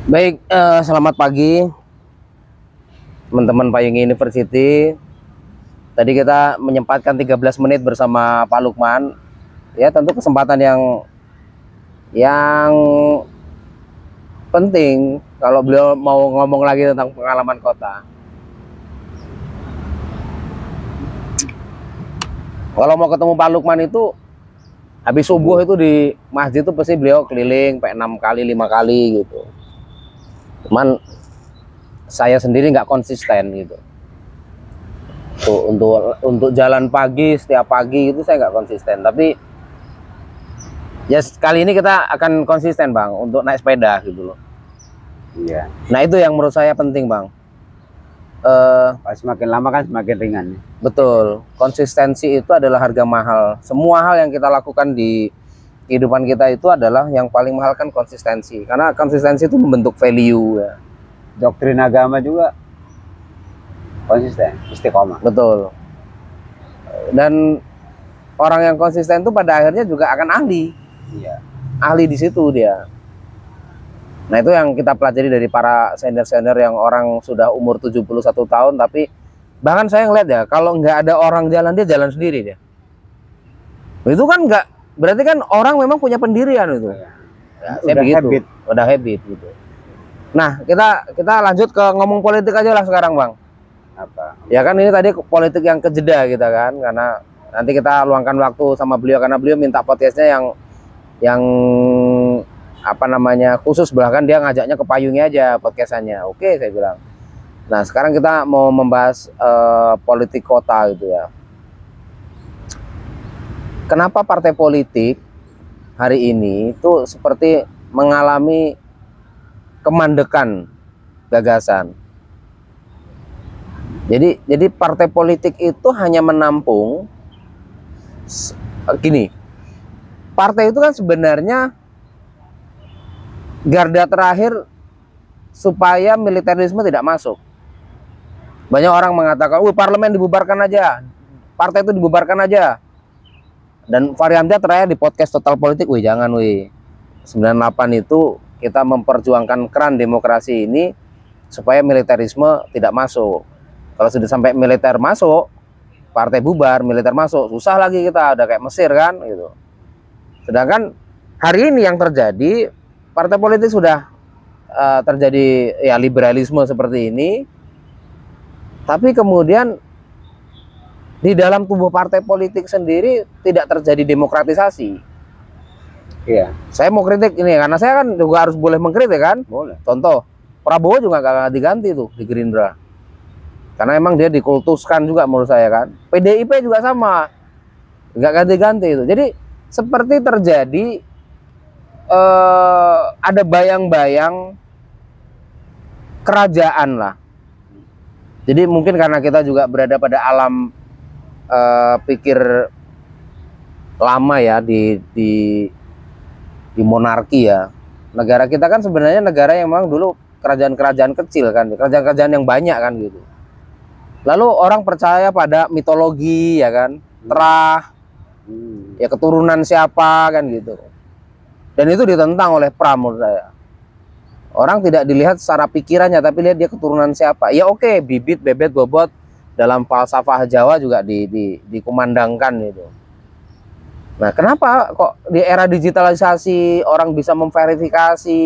Baik, selamat pagi teman-teman Payung University. Tadi kita menyempatkan 13 menit bersama Pak Lukman. Ya, tentu kesempatan yang penting kalau beliau mau ngomong lagi tentang pengalaman kota. Kalau mau ketemu Pak Lukman itu habis subuh itu di masjid itu pasti beliau keliling sampai 6 kali 5 kali gitu. Cuman saya sendiri nggak konsisten gitu. Tuh, untuk jalan pagi setiap pagi itu saya nggak konsisten, tapi ya kali ini kita akan konsisten Bang untuk naik sepeda gitu loh. Iya. Nah itu yang menurut saya penting Bang. Semakin lama kan semakin ringan. Betul, konsistensi itu adalah harga mahal. Semua hal yang kita lakukan di kehidupan kita itu adalah yang paling mahal kan konsistensi, karena konsistensi itu membentuk value ya. Doktrin agama juga konsisten, istiqomah. Betul. Dan orang yang konsisten itu pada akhirnya juga akan ahli. Iya. Ahli di situ dia. Nah itu yang kita pelajari dari para senior-senior yang orang sudah umur 71 tahun, tapi bahkan saya ngeliat ya, kalau nggak ada orang jalan, dia jalan sendiri dia. Itu kan nggak, berarti kan orang memang punya pendirian itu. Iya. Ya, saya begitu. Habit. Udah habit gitu. Nah kita lanjut ke ngomong politik aja lah sekarang Bang. Apa? Ya kan ini tadi politik yang kejeda kita kan, karena nanti kita luangkan waktu sama beliau karena beliau minta podcastnya yang apa namanya khusus, bahkan dia ngajaknya ke Payungnya aja podcastannya. Oke saya bilang. Nah sekarang kita mau membahas politik kota gitu ya. Kenapa partai politik hari ini itu seperti mengalami kemandekan gagasan. Jadi partai politik itu hanya menampung gini. Partai itu kan sebenarnya garda terakhir supaya militerisme tidak masuk. Banyak orang mengatakan, "Wih, parlemen dibubarkan aja. Partai itu dibubarkan aja." Dan Fahri Hamzah terakhir di podcast Total Politik, "Wih, jangan wih. 98 itu kita memperjuangkan keran demokrasi ini supaya militerisme tidak masuk. Kalau sudah sampai militer masuk, partai bubar, militer masuk, susah lagi kita, ada kayak Mesir kan gitu." Sedangkan hari ini yang terjadi, partai politik sudah terjadi ya liberalisme seperti ini, tapi kemudian di dalam tubuh partai politik sendiri tidak terjadi demokratisasi. Iya. Saya mau kritik ini karena saya kan juga harus boleh mengkritik kan. Boleh. Contoh, Prabowo juga gak diganti tuh di Gerindra. Karena emang dia dikultuskan juga menurut saya kan. PDIP juga sama, nggak ganti-ganti itu. Jadi seperti terjadi ada bayang-bayang kerajaan lah. Jadi mungkin karena kita juga berada pada alam pikir lama ya di monarki ya. Negara kita kan sebenarnya negara yang memang dulu kerajaan-kerajaan kecil kan, kerajaan-kerajaan yang banyak kan gitu. Lalu orang percaya pada mitologi ya kan, terah, ya keturunan siapa kan gitu. Dan itu ditentang oleh Pram menurut saya. Orang tidak dilihat secara pikirannya, tapi lihat dia keturunan siapa. Ya oke, bibit, bebet, bobot dalam falsafah Jawa juga dikumandangkan gitu. Nah, kenapa kok di era digitalisasi orang bisa memverifikasi,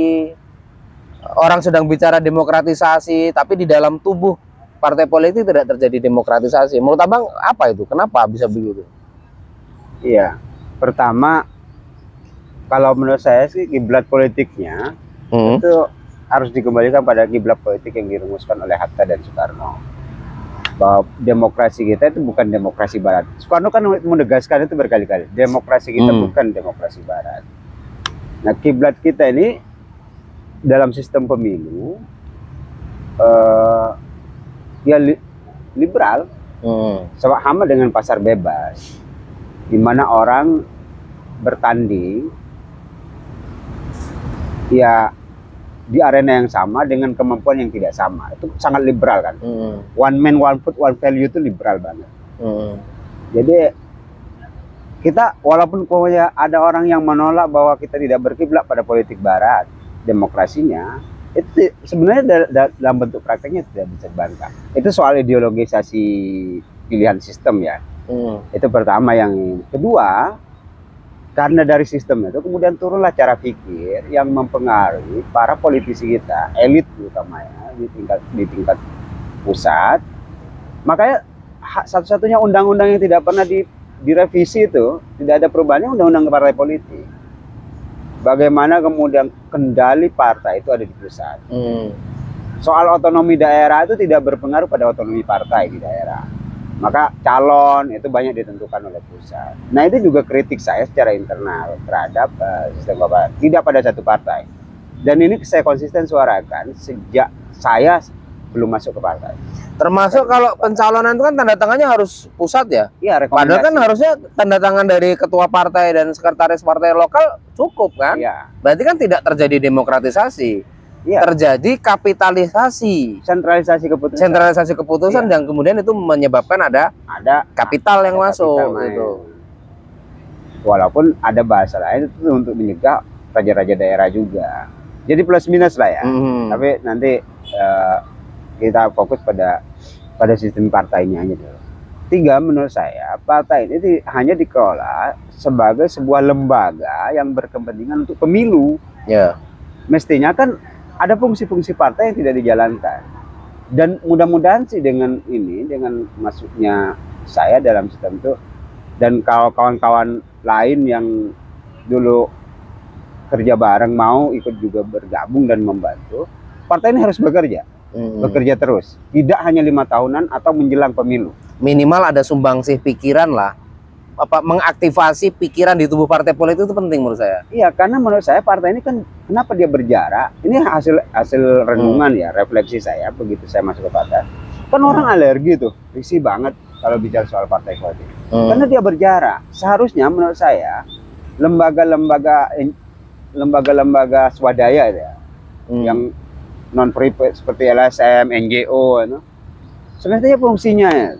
orang sedang bicara demokratisasi, tapi di dalam tubuh partai politik tidak terjadi demokratisasi. Menurut Abang apa itu? Kenapa bisa begitu? Iya. Pertama, kalau menurut saya sih kiblat politiknya itu harus dikembalikan pada kiblat politik yang dirumuskan oleh Hatta dan Soekarno, bahwa demokrasi kita itu bukan demokrasi barat. Soekarno kan menegaskan itu berkali-kali, demokrasi kita bukan demokrasi barat. Nah, kiblat kita ini dalam sistem pemilu ya liberal, sama dengan pasar bebas, di mana orang bertanding ya di arena yang sama dengan kemampuan yang tidak sama. Itu sangat liberal kan. One man, one vote, one value itu liberal banget. Jadi kita walaupun ada orang yang menolak bahwa kita tidak berkiblat pada politik barat, demokrasinya, Itu sebenarnya dalam bentuk prakteknya tidak bisa dibantah. Itu soal ideologisasi pilihan sistem ya. Itu pertama. Yang kedua, karena dari sistem itu kemudian turunlah cara pikir yang mempengaruhi para politisi kita, elit utamanya di tingkat pusat. Makanya satu-satunya undang-undang yang tidak pernah direvisi itu, tidak ada perubahannya, undang-undang partai politik. Bagaimana kemudian kendali partai itu ada di pusat. Soal otonomi daerah itu tidak berpengaruh pada otonomi partai di daerah. Maka calon itu banyak ditentukan oleh pusat. Nah, itu juga kritik saya secara internal terhadap sistem bapak, tidak pada satu partai. Dan ini saya konsisten suarakan sejak saya belum masuk ke partai. Termasuk kalau pencalonan itu kan tanda tangannya harus pusat ya? Iya, padahal kan harusnya tanda tangan dari ketua partai dan sekretaris partai lokal cukup kan? Iya. Berarti kan tidak terjadi demokratisasi. Iya. Terjadi kapitalisasi, sentralisasi keputusan, iya. Dan kemudian itu menyebabkan ada kapital yang masuk gitu. Walaupun ada bahasa lain itu untuk menyegah raja-raja daerah juga. Jadi plus minus lah ya. Tapi nanti kita fokus pada sistem partainya aja dulu. 3, menurut saya partai ini hanya dikelola sebagai sebuah lembaga yang berkepentingan untuk pemilu. Ya. Mestinya kan ada fungsi-fungsi partai yang tidak dijalankan. Dan mudah-mudahan sih dengan masuknya saya dalam sistem itu, dan kawan-kawan lain yang dulu kerja bareng mau ikut juga bergabung dan membantu, partai ini harus bekerja terus, tidak hanya 5 tahunan atau menjelang pemilu. Minimal ada sumbangsih pikiran lah, mengaktifasi pikiran di tubuh partai politik itu penting menurut saya. Iya, karena menurut saya partai ini kan kenapa dia berjarak? Ini hasil renungan ya, refleksi saya begitu saya masuk ke partai. Kan orang alergi tuh, risih banget kalau bicara soal partai politik. Karena dia berjarak. Seharusnya menurut saya lembaga swadaya ya, yang non profit seperti LSM, NGO, sebenarnya fungsinya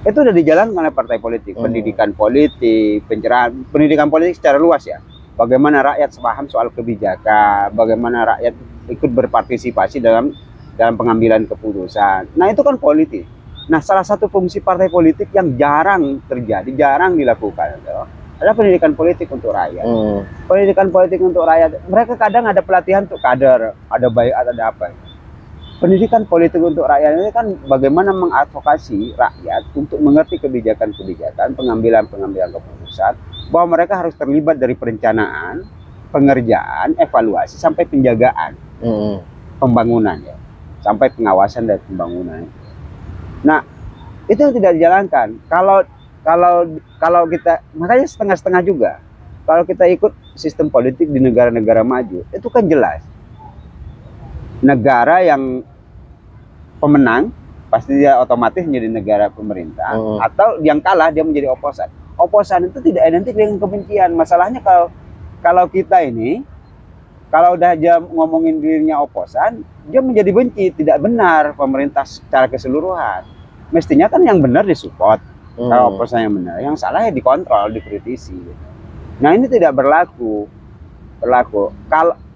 itu udah dijalankan oleh partai politik. Pendidikan politik, pencerahan, pendidikan politik secara luas ya. Bagaimana rakyat sepaham soal kebijakan, bagaimana rakyat ikut berpartisipasi dalam pengambilan keputusan. Nah, itu kan politik. Nah, salah satu fungsi partai politik yang jarang terjadi, jarang dilakukan adalah pendidikan politik untuk rakyat. Pendidikan politik untuk rakyat, mereka kadang ada pelatihan untuk kader, ada baiat, ada apa. Pendidikan politik untuk rakyat ini kan bagaimana mengadvokasi rakyat untuk mengerti kebijakan-kebijakan, pengambilan keputusan, bahwa mereka harus terlibat dari perencanaan, pengerjaan, evaluasi, sampai penjagaan, pembangunan ya, sampai pengawasan dan pembangunan. Nah, itu yang tidak dijalankan. Kalau kita, makanya setengah-setengah juga. Kalau kita ikut sistem politik di negara-negara maju, itu kan jelas. Negara yang pemenang pasti dia otomatis menjadi negara pemerintah, atau yang kalah dia menjadi oposan. Oposan itu tidak identik dengan kebencian. Masalahnya kalau kita ini, kalau udah dia ngomongin dirinya oposan, dia menjadi benci, tidak benar pemerintah secara keseluruhan. Mestinya kan yang benar disupport, kalau oposan yang benar, yang salah ya dikontrol, dikritisi. Nah, ini tidak berlaku.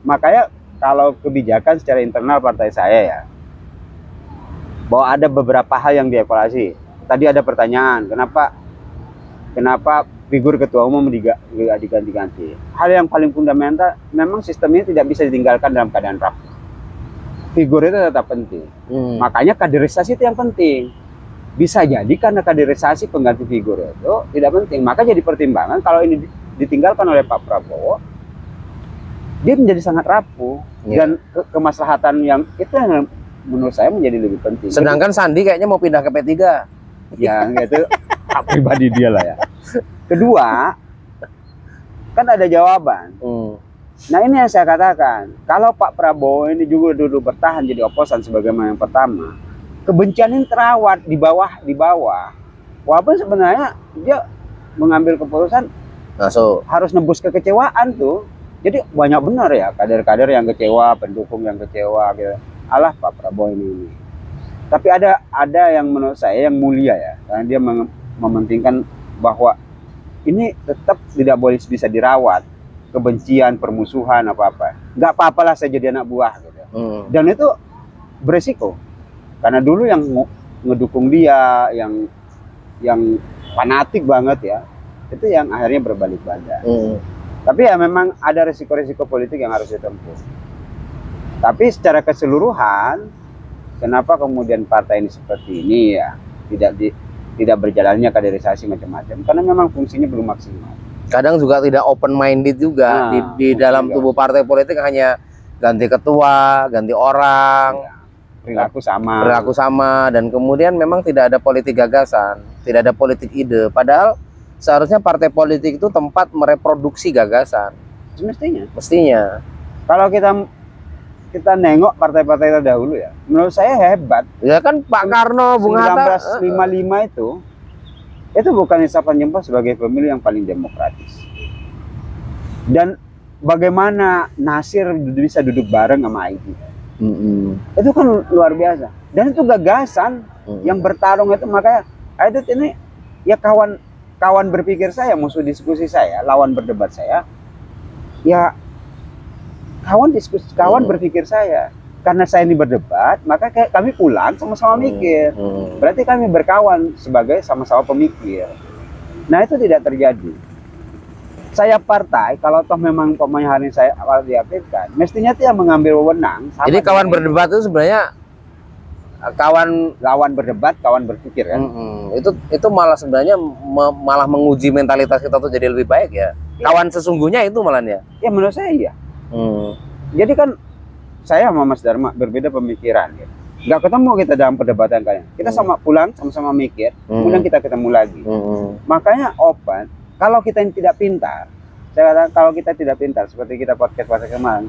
Makanya kalau kebijakan secara internal partai saya ya, bahwa ada beberapa hal yang dievaluasi. Tadi ada pertanyaan, kenapa figur ketua umum diganti-ganti. Hal yang paling fundamental, memang sistem ini tidak bisa ditinggalkan dalam keadaan rapuh. Figur itu tetap penting. Makanya kaderisasi itu yang penting. Bisa jadi karena kaderisasi pengganti figur itu tidak penting, maka jadi pertimbangan kalau ini ditinggalkan oleh Pak Prabowo, dia menjadi sangat rapuh, dan kemaslahatan yang itu yang menurut saya menjadi lebih penting. Sedangkan Sandi kayaknya mau pindah ke P3. Ya, itu hak pribadi dia lah ya. Kedua, kan ada jawaban. Nah, ini yang saya katakan, kalau Pak Prabowo ini juga dulu bertahan jadi oposan sebagaimana yang pertama, kebencian ini terawat di bawah. Walaupun sebenarnya dia mengambil keputusan harus nebus kekecewaan tuh. Jadi banyak benar ya kader-kader yang kecewa, pendukung yang kecewa gitu. Alah Pak Prabowo ini. Tapi ada yang menurut saya yang mulia ya, karena dia mementingkan bahwa ini tetap tidak boleh bisa dirawat. kebencian, permusuhan, apa-apa. Nggak apa-apalah saya jadi anak buah gitu. Dan itu beresiko. Karena dulu yang ngedukung dia, yang fanatik banget ya, itu yang akhirnya berbalik badan. Tapi ya memang ada resiko-resiko politik yang harus ditempuh. Tapi secara keseluruhan, kenapa kemudian partai ini seperti ini ya, tidak berjalannya kaderisasi macam-macam, karena memang fungsinya belum maksimal. Kadang juga tidak open minded juga, di dalam tubuh partai politik hanya ganti ketua, ganti orang, perilaku sama, dan kemudian memang tidak ada politik gagasan, tidak ada politik ide. Padahal seharusnya partai politik itu tempat mereproduksi gagasan. Mestinya. Kalau kita nengok partai-partai terdahulu ya, menurut saya hebat. Ya kan Pak Karno, Bung Hatta. 1955 itu bukan isapan jempol sebagai pemilu yang paling demokratis. Dan bagaimana Nasir bisa duduk bareng sama Aidi. Itu kan luar biasa. Dan itu gagasan yang bertarung itu, makanya Aidi ini ya kawan berpikir saya, musuh diskusi saya, lawan berdebat saya, ya kawan berpikir saya. Karena saya ini berdebat, maka kami pulang sama-sama mikir. Berarti kami berkawan sebagai sama-sama pemikir. Nah itu tidak terjadi. Saya partai, kalau toh memang pemain hari saya awal diaktifkan, mestinya dia mengambil wewenang. Jadi kawan berdebat itu sebenarnya lawan berdebat, kawan berpikir kan. Itu malah sebenarnya malah menguji mentalitas kita tuh jadi lebih baik ya. Kawan sesungguhnya itu malahnya. Ya menurut saya iya. Jadi kan saya sama Mas Dharma berbeda pemikiran ya. Nggak ketemu kita dalam perdebatan kalian. Kita sama pulang, sama-sama mikir, kemudian kita ketemu lagi. Makanya open. Kalau kita yang tidak pintar, saya katakan kalau kita tidak pintar seperti kita podcast kemarin,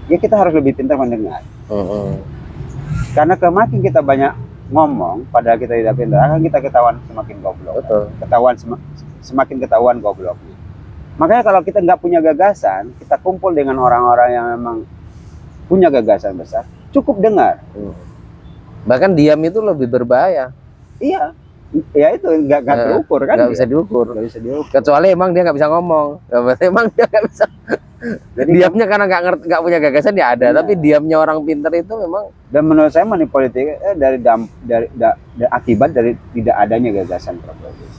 ya kita harus lebih pintar mendengar. Karena semakin kita banyak ngomong, padahal kita tidak pintar, akan kita ketahuan semakin goblok. Semakin ketahuan gobloknya. Makanya kalau kita nggak punya gagasan, kita kumpul dengan orang-orang yang memang punya gagasan besar, cukup dengar. Bahkan diam itu lebih berbahaya. Iya, ya itu nggak terukur kan? Nggak bisa diukur. Kecuali emang dia nggak bisa ngomong. Emang dia nggak bisa. Jadi diamnya karena nggak punya gagasan ya ada. Tapi diamnya orang pintar itu memang. Dan menurut saya money politik dari akibat dari tidak adanya gagasan progresif.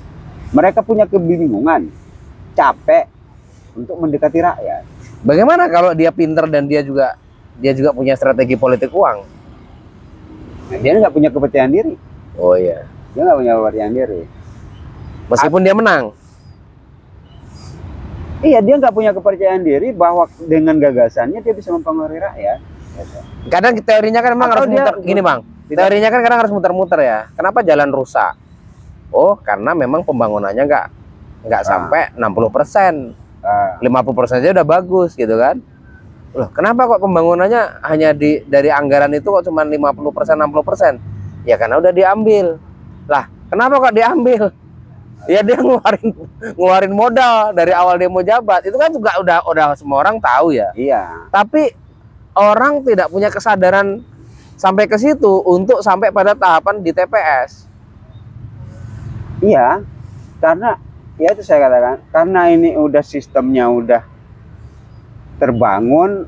Mereka punya kebingungan, capek untuk mendekati rakyat. Bagaimana kalau dia pintar dan dia juga punya strategi politik uang? Nah, dia nggak punya kepercayaan diri. Oh iya. Dia nggak punya kepercayaan diri. Meskipun dia menang. Iya, dia nggak punya kepercayaan diri bahwa dengan gagasannya dia bisa mempengaruhi rakyat. Kadang teorinya kan memang harus muter. Gini bang, teorinya kan kadang harus muter-muter ya. Kenapa jalan rusak? Oh, karena memang pembangunannya nggak sampai 60%. 50% aja udah bagus gitu kan. Loh, kenapa kok pembangunannya hanya dari anggaran itu kok cuma 50%, 60%? Ya karena udah diambil. Lah, kenapa kok diambil? Ya dia ngeluarin modal dari awal dia mau jabat. Itu kan juga udah semua orang tahu ya. Iya. Tapi orang tidak punya kesadaran sampai ke situ untuk sampai pada tahapan di TPS. Iya. Karena ya itu saya katakan, karena ini udah sistemnya udah terbangun,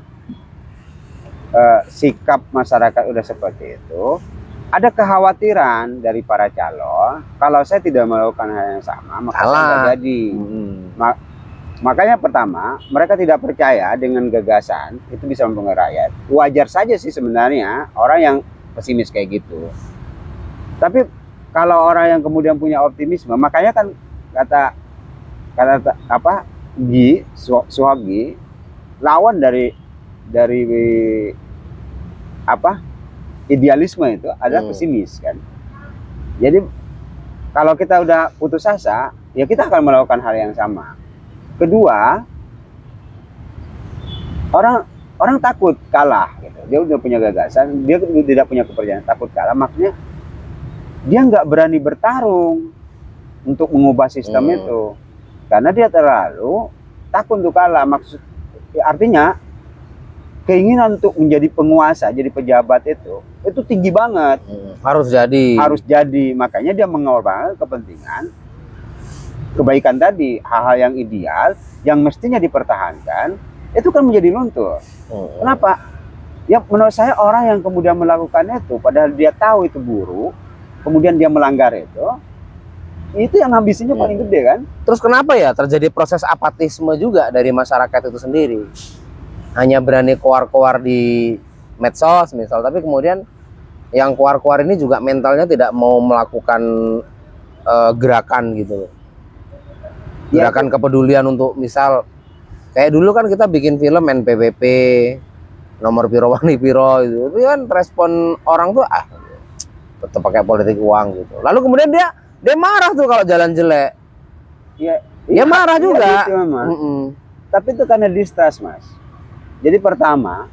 sikap masyarakat udah seperti itu, ada kekhawatiran dari para calon kalau saya tidak melakukan hal yang sama maka saya nggak jadi. Makanya pertama, mereka tidak percaya dengan gagasan itu bisa mempengaruhi rakyat. Wajar saja sih sebenarnya orang yang pesimis kayak gitu. Tapi kalau orang yang kemudian punya optimisme, makanya kan kata apa, Suhagi, lawan dari apa, idealisme itu adalah pesimis kan. Jadi kalau kita udah putus asa, ya kita akan melakukan hal yang sama. Kedua, orang takut kalah gitu. Dia udah punya gagasan, dia tidak punya kepercayaan, takut kalah, makanya dia nggak berani bertarung untuk mengubah sistem itu. Karena dia terlalu takut untuk kalah. Artinya keinginan untuk menjadi penguasa, jadi pejabat itu tinggi banget. Harus jadi. Makanya dia mengorbankan kepentingan kebaikan tadi, hal-hal yang ideal yang mestinya dipertahankan itu kan menjadi luntur. Kenapa? Ya menurut saya orang yang kemudian melakukan itu padahal dia tahu itu buruk, kemudian dia melanggar itu yang ambisinya paling gede kan. Terus kenapa ya terjadi proses apatisme juga dari masyarakat itu sendiri? Hanya berani keluar-keluar di medsos misal, tapi kemudian yang keluar-keluar ini juga mentalnya tidak mau melakukan gerakan gitu loh. Gerakan kepedulian untuk misal kayak dulu kan kita bikin film NPWP nomor piro wani piro itu kan respon orang tuh tetap pakai politik uang gitu. Lalu kemudian dia marah tuh kalau jalan jelek. Dia marah juga. Gitu, tapi itu karena distrust, Mas. Jadi pertama,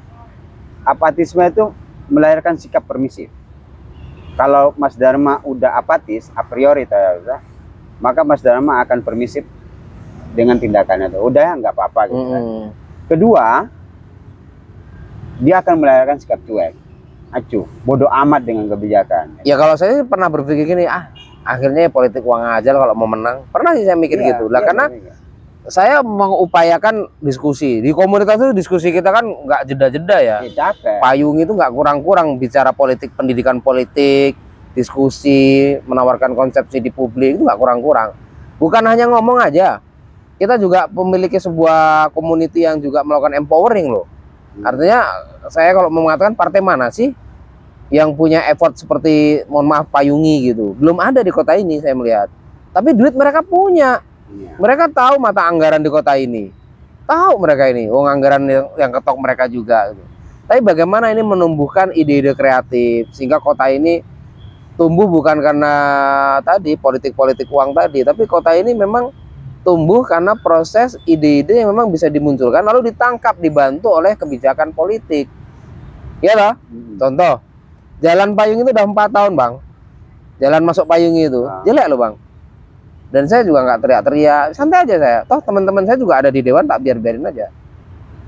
apatisme itu melahirkan sikap permisif. Kalau Mas Dharma udah apatis a priori maka Mas Dharma akan permisif dengan tindakannya tuh. Udah ya nggak apa-apa gitu kan. Kedua, dia akan melahirkan sikap cuek, acuh, bodoh amat dengan kebijakan. Ya kalau saya pernah berpikir gini, akhirnya politik uang aja kalau mau menang. Pernah sih saya mikir gitu. Lah karena saya mengupayakan diskusi di komunitas itu, diskusi kita kan nggak jeda-jeda ya. Payung itu nggak kurang-kurang bicara politik, pendidikan politik, diskusi, menawarkan konsepsi di publik itu nggak kurang-kurang. Bukan hanya ngomong aja, kita juga memiliki sebuah community yang juga melakukan empowering loh. Artinya saya kalau mau mengatakan partai mana sih yang punya effort seperti mohon maaf Payungi gitu, belum ada di kota ini saya melihat. Tapi duit mereka punya. Mereka tahu mata anggaran di kota ini, tahu mereka ini, anggaran yang ketok mereka juga. Gitu. Tapi bagaimana ini menumbuhkan ide-ide kreatif sehingga kota ini tumbuh bukan karena tadi politik-politik uang tadi, tapi kota ini memang tumbuh karena proses ide-ide yang memang bisa dimunculkan lalu ditangkap, dibantu oleh kebijakan politik. Ya lah, contoh Jalan Payung itu udah 4 tahun bang, jalan masuk Payungi itu jelek loh bang. Dan saya juga nggak teriak-teriak, santai aja saya. Toh teman-teman saya juga ada di dewan, tak biarin aja.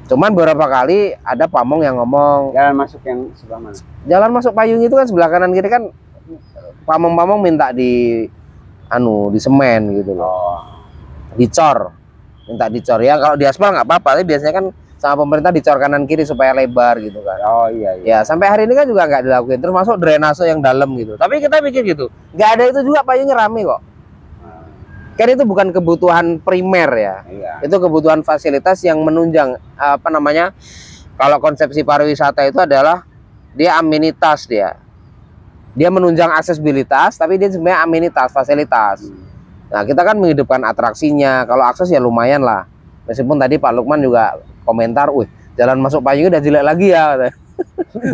Cuman beberapa kali ada pamong yang ngomong. Jalan masuk yang sebelah mana? Jalan masuk Payung itu kan sebelah kanan kiri kan pamong-pamong minta di semen gitu loh. Dicor, minta dicor ya. Kalau di aspal nggak apa-apa, tapi biasanya kan sama pemerintah dicor kanan kiri supaya lebar gitu kan. Iya. Ya sampai hari ini kan juga nggak dilakuin. Terus masuk drainase yang dalam gitu. Tapi kita pikir gitu, nggak ada itu juga Payungnya rame kok. Kan itu bukan kebutuhan primer ya, itu kebutuhan fasilitas yang menunjang kalau konsepsi pariwisata itu adalah dia amenitas, dia menunjang aksesibilitas, tapi dia sebenarnya amenitas, fasilitas. Nah kita kan menghidupkan atraksinya, kalau akses ya lumayan lah, meskipun tadi Pak Lukman juga komentar, jalan masuk Payung udah jelek lagi ya,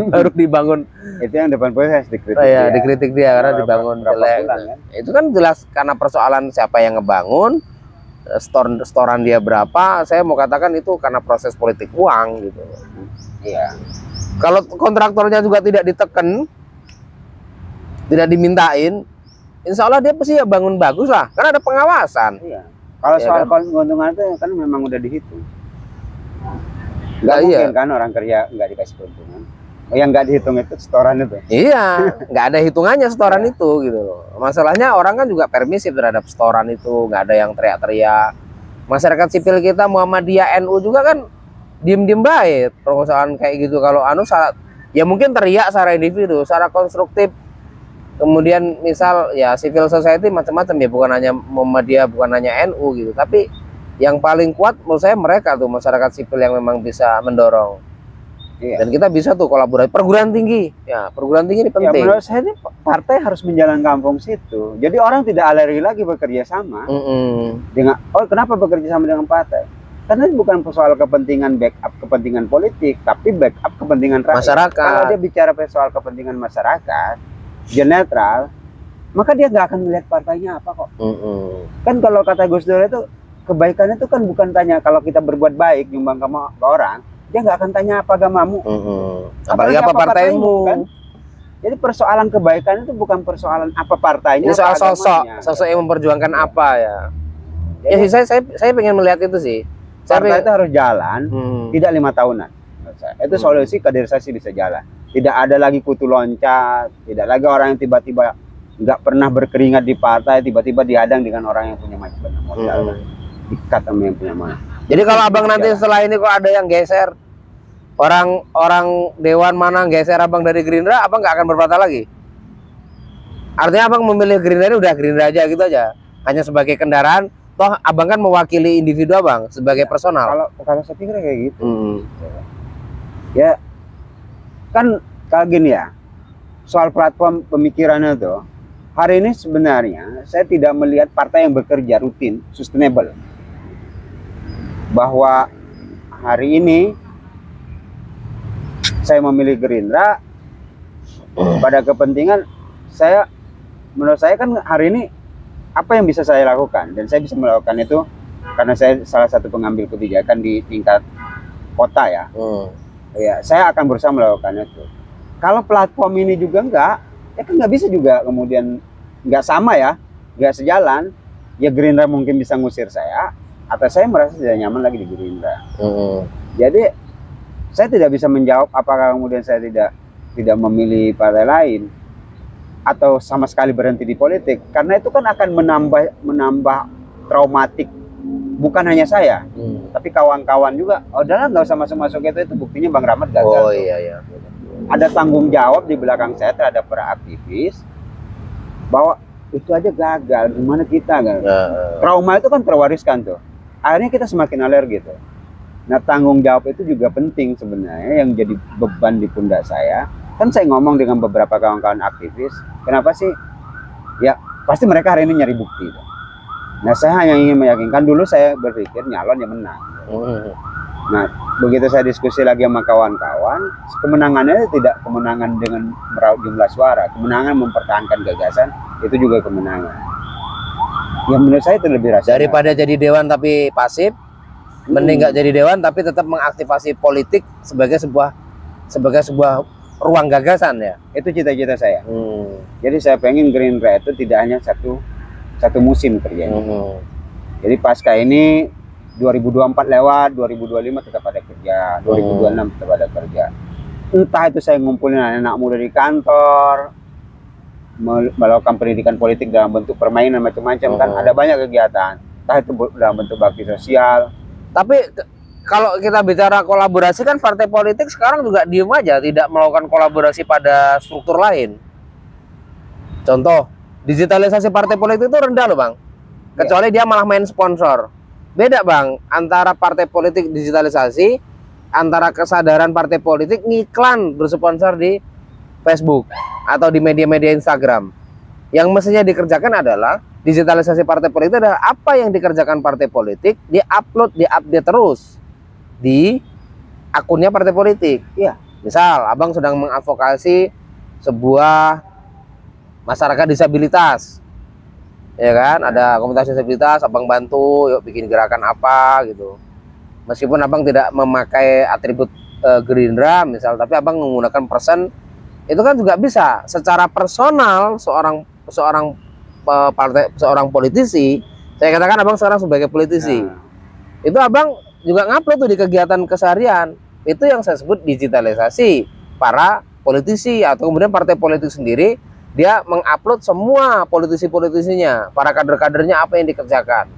baru dibangun. Itu yang depan proses dikritik. Dikritik dia karena dibangun jelek. Kan? Itu kan jelas karena persoalan siapa yang ngebangun, setoran dia berapa. Saya mau katakan itu karena proses politik uang gitu. Iya. Kalau kontraktornya juga tidak ditekan, tidak dimintain, insya Allah dia pasti ya bangun bagus lah, karena ada pengawasan. Iya. Kalau soal keuntungan itu kan memang udah dihitung. Nggak mungkin kan orang kerja nggak dikasih keuntungan. Yang nggak dihitung itu setoran itu. Iya, nggak ada hitungannya setoran itu gitu loh. Masalahnya orang kan juga permisif terhadap setoran itu, nggak ada yang teriak-teriak. Masyarakat sipil kita Muhammadiyah NU juga kan diem-diem baik permasalahan kayak gitu. Kalau ya mungkin teriak secara individu, secara konstruktif. Kemudian misal ya civil society macam-macam ya, bukan hanya Muhammadiyah, bukan hanya NU gitu. Tapi yang paling kuat menurut saya mereka tuh masyarakat sipil yang memang bisa mendorong. Dan kita bisa tuh kolaborasi. Perguruan tinggi, ya perguruan tinggi ini penting. Ya, menurut saya ini partai harus menjalankan fungsi itu. Jadi orang tidak alergi lagi bekerja sama dengan. Kenapa bekerja sama dengan partai? Karena ini bukan soal kepentingan backup kepentingan politik, tapi backup kepentingan rakyat. Masyarakat. Kalau dia bicara soal kepentingan masyarakat, dia netral, maka dia nggak akan melihat partainya apa kok. Kan kalau kata Gus Dur itu kebaikan itu kan bukan tanya kalau kita berbuat baik nyumbang ke orang. Dia nggak akan tanya apa agamamu, apalagi apa partaimu kan? Jadi persoalan kebaikan itu bukan persoalan apa partainya, ini soal sosok yang memperjuangkan apa ya. Jadi, ya saya pengen melihat itu sih. Partai itu harus jalan, tidak 5 tahunan. Itu solusi kaderisasi bisa jalan. Tidak ada lagi kutu loncat, tidak lagi orang yang tiba-tiba nggak pernah berkeringat di partai tiba-tiba dihadang dengan orang yang punya macam modal, dikat sama yang punya mana. Jadi kalau abang nanti setelah ini kok ada yang geser, orang dewan mana geser abang dari Gerindra, abang nggak akan berpatah lagi. Artinya abang memilih Gerindra ini udah Gerindra aja gitu aja, hanya sebagai kendaraan. Toh abang kan mewakili individu abang sebagai personal. Kalau saya pikir kayak gitu. Ya kan kalau gini ya, soal platform pemikirannya tuh, hari ini sebenarnya saya tidak melihat partai yang bekerja rutin, sustainable. Bahwa hari ini saya memilih Gerindra pada kepentingan saya, menurut saya kan hari ini apa yang bisa saya lakukan, dan saya bisa melakukan itu karena saya salah satu pengambil kebijakan di tingkat kota ya. Ya, saya akan berusaha melakukan itu. Kalau platform ini juga enggak, ya kan nggak bisa juga kemudian nggak sama ya, nggak sejalan. Ya Gerindra mungkin bisa ngusir saya, atau saya merasa tidak nyaman lagi di Gerindra. Jadi saya tidak bisa menjawab apakah kemudian saya tidak memilih partai lain atau sama sekali berhenti di politik, karena itu kan akan menambah traumatik, bukan hanya saya, tapi kawan-kawan juga. Oh, udahlah nggak usah masuk itu buktinya Bang Rahmat gagal. Oh iya. Ada tanggung jawab di belakang saya terhadap para aktivis bahwa itu aja gagal, gimana kita kan? Trauma itu kan terwariskan tuh. Akhirnya kita semakin alergi gitu. Nah, tanggung jawab itu juga penting sebenarnya, yang jadi beban di pundak saya. Kan saya ngomong dengan beberapa kawan-kawan aktivis, kenapa sih? Ya, pasti mereka hari ini nyari bukti. Nah, saya hanya ingin meyakinkan, dulu saya berpikir nyalon yang menang. Nah, begitu saya diskusi lagi sama kawan-kawan, kemenangannya tidak kemenangan dengan meraup jumlah suara, kemenangan mempertahankan gagasan, itu juga kemenangan. Ya menurut saya itu lebih rasional. Daripada jadi dewan tapi pasif, mending nggak jadi dewan tapi tetap mengaktifasi politik sebagai sebuah ruang gagasan ya. Itu cita-cita saya. Jadi saya pengen Gerindra itu tidak hanya satu musim kerjanya. Jadi pasca ini 2024 lewat, 2025 tetap ada kerja, 2026 tetap ada kerja. Entah itu saya ngumpulin anak-anak muda di kantor, melakukan pendidikan politik dalam bentuk permainan macam-macam, kan ada banyak kegiatan. Entah itu dalam bentuk bakti sosial. Tapi kalau kita bicara kolaborasi kan partai politik sekarang juga diem aja, tidak melakukan kolaborasi pada struktur lain. Contoh, digitalisasi partai politik itu rendah loh Bang. Kecuali dia malah main sponsor. Beda Bang, antara partai politik digitalisasi, antara kesadaran partai politik ngiklan bersponsor di Facebook atau di media-media Instagram. Yang mestinya dikerjakan adalah digitalisasi partai politik adalah apa yang dikerjakan partai politik, di-upload, di-update terus di akunnya partai politik. Iya. Misal abang sedang mengadvokasi sebuah masyarakat disabilitas, ya kan, ada komunitas disabilitas, abang bantu, yuk bikin gerakan apa gitu. Meskipun abang tidak memakai atribut Gerindra misal, tapi abang menggunakan person, itu kan juga bisa secara personal seorang politisi. Saya katakan abang sekarang sebagai politisi. Itu abang juga ngupload tuh di kegiatan keseharian. Itu yang saya sebut digitalisasi para politisi, atau kemudian partai politik sendiri dia mengupload semua politisi-politisinya, para kader-kadernya apa yang dikerjakan.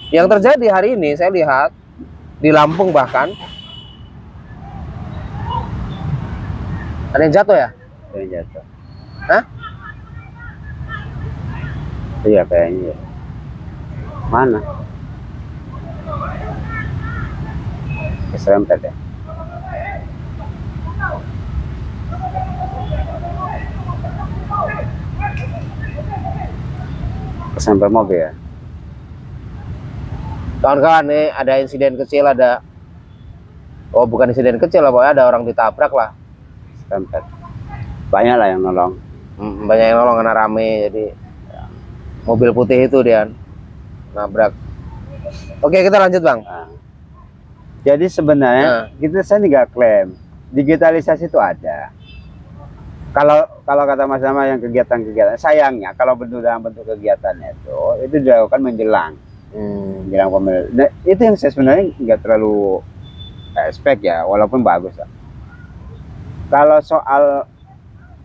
Yang terjadi hari ini saya lihat di Lampung bahkan ada yang jatuh ya? Ada yang jatuh. Hah? Iya kayaknya. Mana? Keserempet ya. Kesambar mobil ya. Kawan-kawan, nih ada insiden kecil, ada, oh bukan insiden kecil lah, pokoknya ada orang ditabrak lah. Keserempet. Banyak lah yang nolong. Banyak yang nolong karena rame, jadi ya, mobil putih itu dia nabrak. Oke, kita lanjut Bang. Jadi sebenarnya saya nggak klaim digitalisasi itu ada. Kalau kata Mas Sama yang kegiatan-kegiatan, sayangnya kalau dalam bentuk kegiatannya itu dilakukan menjelang pemilu. Nah, itu yang saya sebenarnya nggak terlalu expect ya, walaupun bagus lah. Kalau soal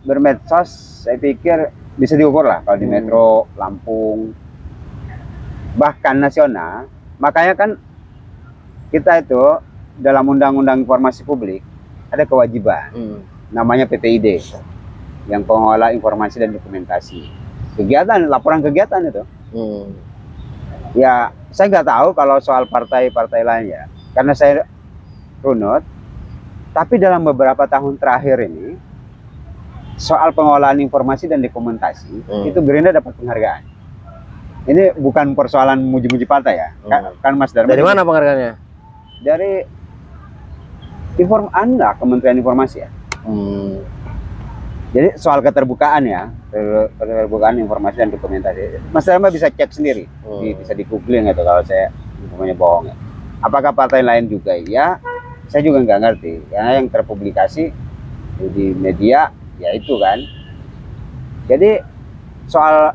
bermedsos, saya pikir bisa diukur lah kalau di Metro, Lampung, bahkan nasional. Makanya kan kita itu dalam Undang-Undang Informasi Publik ada kewajiban namanya PTID, yang pengelola informasi dan dokumentasi kegiatan, laporan kegiatan itu. Ya saya nggak tahu kalau soal partai-partai lain ya, karena saya runut. Tapi dalam beberapa tahun terakhir ini soal pengelolaan informasi dan dokumentasi itu Gerindra dapat penghargaan. Ini bukan persoalan muji-muji partai ya, kan Mas Dharma. Dari mana penghargaannya? Dari Kementerian Informasi ya. Jadi soal keterbukaan ya, keterbukaan informasi dan dokumentasi. Mas Dharma bisa cek sendiri, bisa di googling gitu kalau saya informasinya bohong ya. Apakah partai lain juga? Ya, saya juga nggak ngerti. Karena yang terpublikasi di media ya itu kan. Jadi soal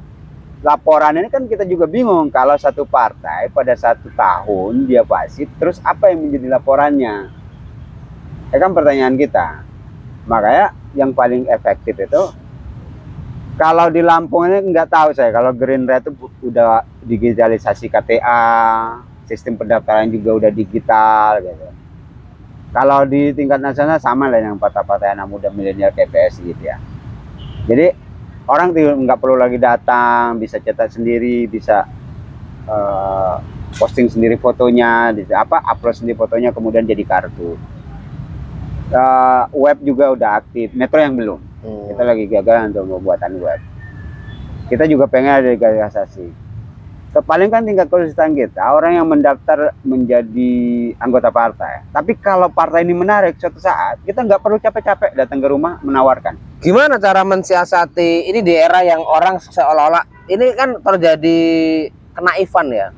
laporan ini kan kita juga bingung kalau satu partai pada 1 tahun dia wasit, terus apa yang menjadi laporannya? Ya kan pertanyaan kita. Makanya yang paling efektif itu kalau di Lampung ini nggak tahu saya, kalau Gerindra itu udah digitalisasi KTA, sistem pendaftaran juga udah digital gitu. Kalau di tingkat nasional sama lah yang partai-partai anak muda milenial KPS gitu ya. Jadi orang nggak perlu lagi datang, bisa cetak sendiri, bisa posting sendiri fotonya, bisa upload sendiri fotonya kemudian jadi kartu. Web juga udah aktif, Metro yang belum. Kita lagi gagal untuk pembuatan web. Kita juga pengen ada digitalisasi. Paling kan tingkat kesulitan kita orang yang mendaftar menjadi anggota partai. Tapi kalau partai ini menarik suatu saat, kita nggak perlu capek-capek datang ke rumah menawarkan. Gimana cara mensiasati ini di era yang orang seolah-olah ini kan terjadi kenaifan ya.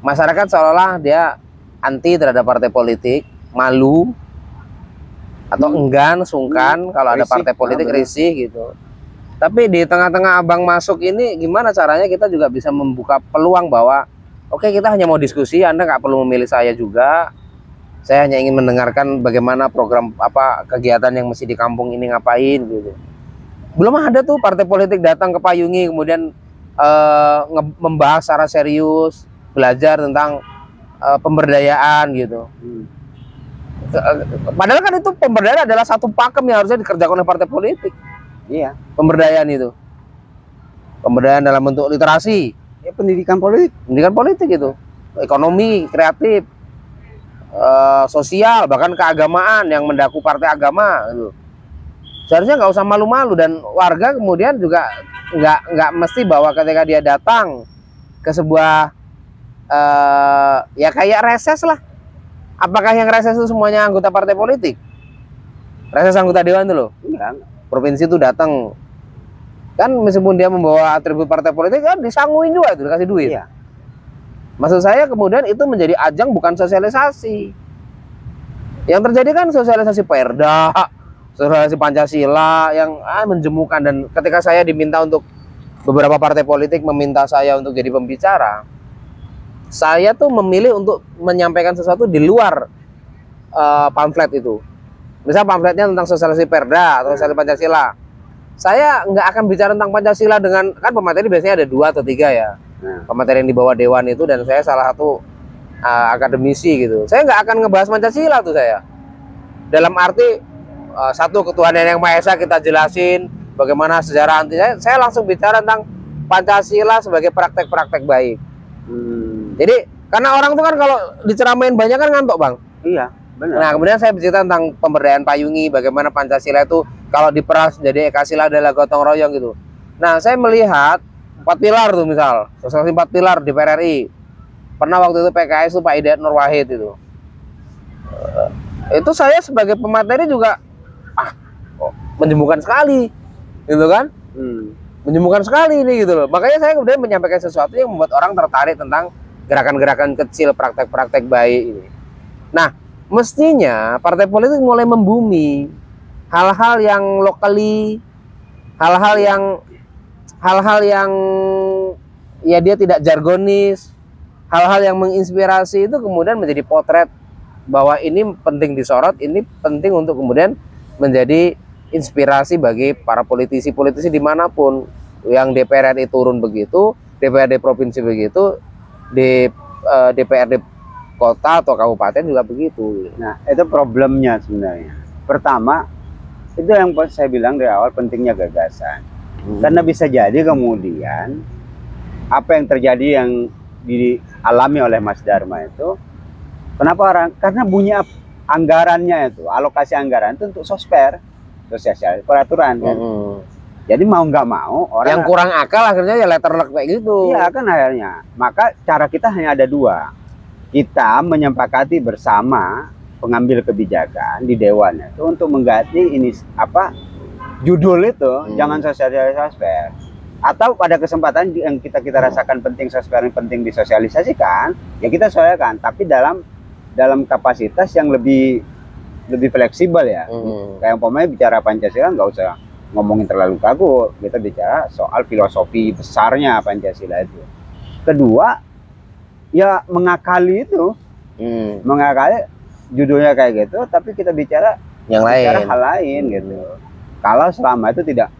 Masyarakat seolah-olah dia anti terhadap partai politik, malu atau enggan, sungkan kalau ada partai politik, risih gitu. Tapi di tengah-tengah abang masuk ini gimana caranya kita juga bisa membuka peluang bahwa oke, kita hanya mau diskusi, Anda nggak perlu memilih saya juga. Saya hanya ingin mendengarkan bagaimana program kegiatan yang mesti di kampung ini ngapain gitu. Belum ada tuh partai politik datang ke Payungi kemudian membahas secara serius, belajar tentang pemberdayaan gitu. Padahal kan itu pemberdayaan adalah satu pakem yang harusnya dikerjakan oleh partai politik. Iya, pemberdayaan itu. Pemberdayaan dalam bentuk literasi, ya pendidikan politik itu. Ekonomi, kreatif, sosial, bahkan keagamaan yang mendaku partai agama gitu. Seharusnya nggak usah malu-malu, dan warga kemudian juga nggak mesti bahwa ketika dia datang ke sebuah ya kayak reses lah. Apakah yang reses itu semuanya anggota partai politik? Reses anggota dewan itu loh. Enggak. Provinsi itu datang kan meskipun dia membawa atribut partai politik kan disanguin juga itu, dikasih duit. Iya. Maksud saya kemudian itu menjadi ajang bukan sosialisasi. Yang terjadi kan sosialisasi Perda, sosialisasi Pancasila yang menjemukan. Dan ketika saya diminta untuk beberapa partai politik meminta saya untuk jadi pembicara, saya tuh memilih untuk menyampaikan sesuatu di luar pamflet itu. Misal pamfletnya tentang sosialisasi Perda atau sosialisasi Pancasila. Saya nggak akan bicara tentang Pancasila dengan, kan pemateri biasanya ada 2 atau 3 ya. Pemateri yang dibawa dewan itu, dan saya salah satu akademisi gitu. Saya nggak akan ngebahas Pancasila tuh saya. Dalam arti satu, ketuhanan yang Maha Esa kita jelasin bagaimana sejarah anti. Saya langsung bicara tentang Pancasila sebagai praktek-praktek baik. Jadi karena orang tuh kan kalau diceramain banyak kan ngantuk, Bang. Iya, benar. Nah, kemudian saya bercerita tentang pemberdayaan Payungi, bagaimana Pancasila itu kalau diperas jadi Ekasila adalah gotong royong gitu. Nah, saya melihat 4 pilar tuh, misal sosialisasi 4 pilar di PRRI. Pernah waktu itu PKS itu Pak Hidayat Nur Wahid itu. Itu saya sebagai pemateri juga menjemukan sekali, gitu kan? Menjemukan sekali ini gitu loh. Makanya saya kemudian menyampaikan sesuatu yang membuat orang tertarik tentang gerakan-gerakan kecil, praktek-praktek baik ini. Nah, mestinya partai politik mulai membumi hal-hal yang lokali, hal-hal yang ya dia tidak jargonis, hal-hal yang menginspirasi itu kemudian menjadi potret bahwa ini penting disorot, ini penting untuk kemudian menjadi inspirasi bagi para politisi-politisi dimanapun. Yang DPR RI turun begitu, DPRD provinsi begitu, di DPRD kota atau kabupaten juga begitu. Nah, itu problemnya sebenarnya. Pertama, itu yang saya bilang dari awal, pentingnya gagasan. Karena bisa jadi kemudian apa yang terjadi yang dialami oleh Mas Dharma itu, kenapa orang? Karena bunyi anggarannya itu, alokasi anggaran itu untuk sosper, sosial peraturan kan. Jadi mau nggak mau orang yang kurang akal akhirnya ya letterlock kayak gitu. Iya kan akhirnya. Maka cara kita hanya ada dua. Kita menyepakati bersama pengambil kebijakan di dewan itu untuk mengganti ini apa judul itu, jangan sosper. Atau pada kesempatan yang kita rasakan penting sosper, penting disosialisasikan, ya kita sesuaikan, tapi dalam kapasitas yang lebih fleksibel ya. Kayak umpamanya bicara Pancasila nggak usah ngomongin terlalu kaku, kita bicara soal filosofi besarnya Pancasila itu. Kedua, ya mengakali itu, mengakali judulnya kayak gitu, tapi kita bicara hal lain gitu. Kalau selama itu tidak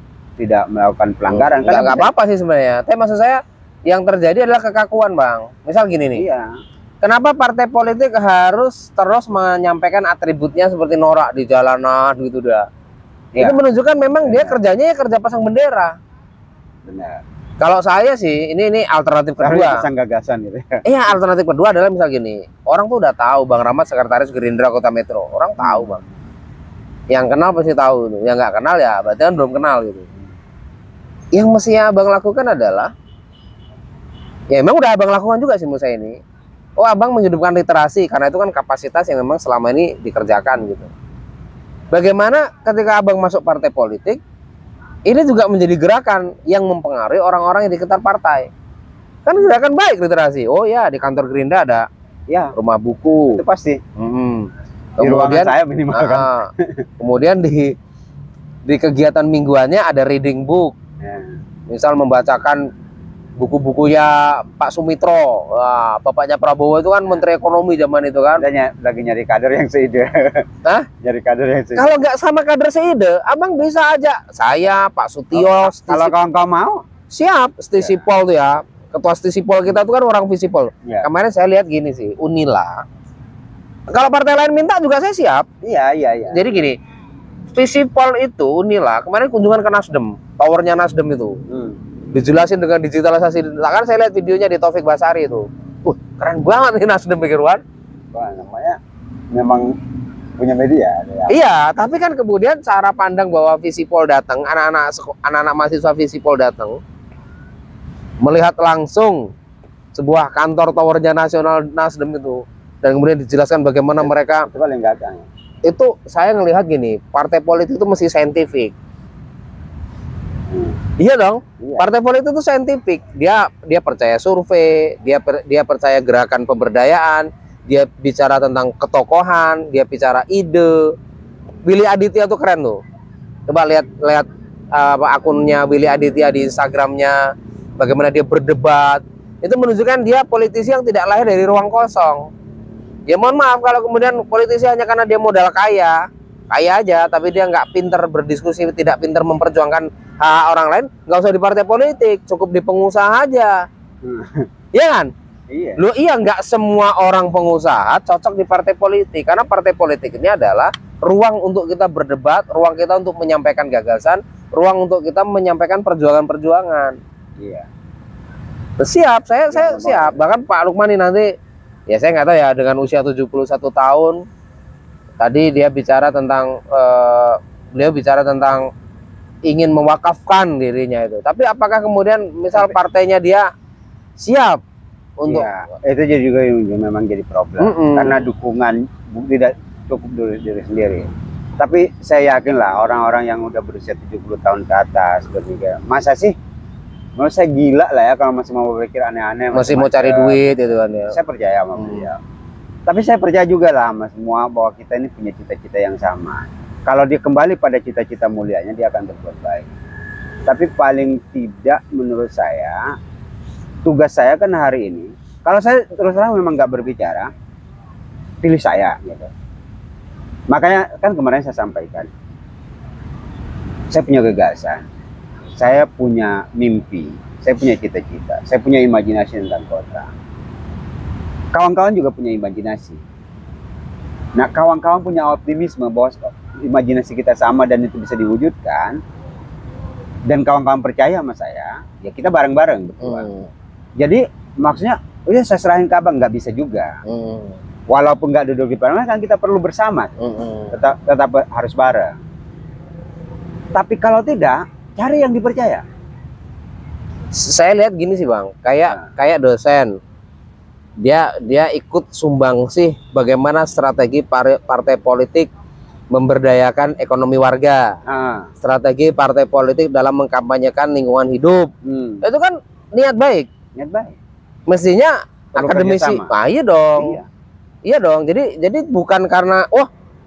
melakukan pelanggaran, kan nggak apa-apa sih sebenarnya. Tapi maksud saya yang terjadi adalah kekakuan, Bang. Misal gini nih. Iya. Kenapa partai politik harus terus menyampaikan atributnya seperti norak di jalanan gitu dah? Ya. Itu menunjukkan memang dia kerjanya ya kerja pasang bendera. Benar. Kalau saya sih ini alternatif kedua. Pasang gagasan gitu. Iya, alternatif kedua adalah misal gini. Orang tuh udah tahu Bang Rahmat sekretaris Gerindra Kota Metro. Orang tahu, Bang. Yang kenal pasti tahu tuh. Yang nggak kenal ya berarti kan belum kenal gitu. Yang mestinya Abang lakukan adalah ya memang udah Abang lakukan juga sih menurut saya ini. Oh, Abang menghidupkan literasi karena itu kan kapasitas yang memang selama ini dikerjakan gitu. Bagaimana ketika Abang masuk partai politik, ini juga menjadi gerakan yang mempengaruhi orang-orang yang di sekitar partai. Kan gerakan baik literasi. Oh ya, di kantor Gerindra ada ya rumah buku. Itu pasti. Di ruangan saya minimal kan. Kemudian di kegiatan mingguannya ada reading book. Ya. Misal membacakan buku-bukunya Pak Sumitro. Wah, bapaknya Prabowo itu kan Menteri Ekonomi zaman itu kan. Lagi nyari kader yang seide. Hah? Nyari kader yang seide. Kalau nggak sama kader seide, Abang bisa aja. Saya, Pak Sutio. Kalau kawan-kawan mau, siap. Stisipol tuh ya. Ketua Stisipol kita tuh kan orang Visipol. Ya. Kemarin saya lihat gini sih, Unila. Kalau partai lain minta juga saya siap. Iya. Jadi gini, Visipol itu Unila kemarin kunjungan ke Nasdem, towernya Nasdem itu. Dijelasin dengan digitalisasi. Kan saya lihat videonya di Taufik Basari itu. Keren banget nih Nasdem pikir Wan. Wah, namanya memang punya media. Ya. Iya, tapi kan kemudian cara pandang bahwa Visipol datang, anak-anak mahasiswa Visipol datang, melihat langsung sebuah kantor towernya nasional Nasdem itu, dan kemudian dijelaskan bagaimana mereka. Itu saya ngelihat gini, partai politik itu mesti saintifik. Iya dong, partai politik itu saintifik. Dia percaya survei, dia percaya gerakan pemberdayaan, dia bicara tentang ketokohan, dia bicara ide. Willy Aditya tuh keren tuh. Coba lihat akunnya Willy Aditya di Instagramnya, bagaimana dia berdebat. Itu menunjukkan dia politisi yang tidak lahir dari ruang kosong. Ya mohon maaf kalau kemudian politisi hanya karena dia modal kaya aja, tapi dia nggak pinter berdiskusi, tidak pinter memperjuangkan hak orang lain, nggak usah di partai politik, cukup di pengusaha aja. Iya kan? Iya. Loh iya, nggak semua orang pengusaha cocok di partai politik, karena partai politik ini adalah ruang untuk kita berdebat, ruang kita untuk menyampaikan gagasan, ruang untuk kita menyampaikan perjuangan-perjuangan. Iya. Siap, saya siap. Bahkan Pak Lukman ini nanti, ya saya nggak tahu ya, dengan usia 71 tahun, tadi dia bicara tentang, beliau bicara tentang ingin mewakafkan dirinya itu. Tapi apakah kemudian misal partainya dia siap untuk? Ya, itu juga yang memang jadi problem. Karena dukungan tidak cukup dari diri sendiri. Tapi saya yakin lah orang-orang yang udah berusia 70 tahun ke atas berpikir, masa sih? Menurut saya gila lah ya kalau masih mau berpikir aneh-aneh. Masih mau cari duit itu kan ya. Saya percaya sama beliau. Tapi saya percaya juga lah sama semua bahwa kita ini punya cita-cita yang sama. Kalau dia kembali pada cita-cita mulianya, dia akan berbuat baik. Tapi paling tidak menurut saya, tugas saya kan hari ini, kalau saya terus terang memang nggak berbicara, pilih saya gitu. Makanya kan kemarin saya sampaikan, saya punya gagasan, saya punya mimpi, saya punya cita-cita, saya punya imajinasi tentang kota. kawan-kawan juga punya imajinasi. Nah, kawan-kawan punya optimisme bahwa imajinasi kita sama dan itu bisa diwujudkan, dan kawan-kawan percaya sama saya, ya kita bareng-bareng berjuang. Jadi maksudnya, udah saya serahin ke abang, nggak bisa juga. Walaupun nggak duduk di parlemen, kan kita perlu bersama, tetap harus bareng. Tapi kalau tidak, cari yang dipercaya. Saya lihat gini sih bang, kayak dosen, dia ikut sumbangsih bagaimana strategi partai politik memberdayakan ekonomi warga, strategi partai politik dalam mengkampanyekan lingkungan hidup. Itu kan niat baik. Mestinya perlu akademisi. Iya dong. Iya dong. Jadi bukan karena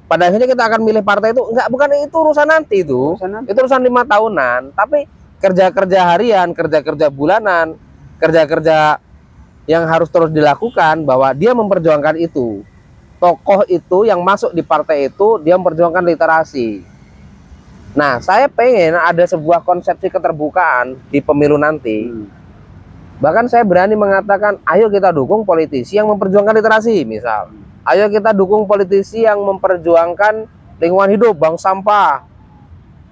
pada akhirnya kita akan milih partai itu, enggak, bukan itu urusan nanti itu. Itu urusan 5 tahunan. Tapi kerja-kerja harian, kerja-kerja bulanan, kerja-kerja yang harus terus dilakukan, bahwa dia memperjuangkan itu. Tokoh itu yang masuk di partai itu, dia memperjuangkan literasi. Nah, saya pengen ada sebuah konsepsi keterbukaan di pemilu nanti. Bahkan saya berani mengatakan, ayo kita dukung politisi yang memperjuangkan literasi, misal. Ayo kita dukung politisi yang memperjuangkan lingkungan hidup, bank sampah.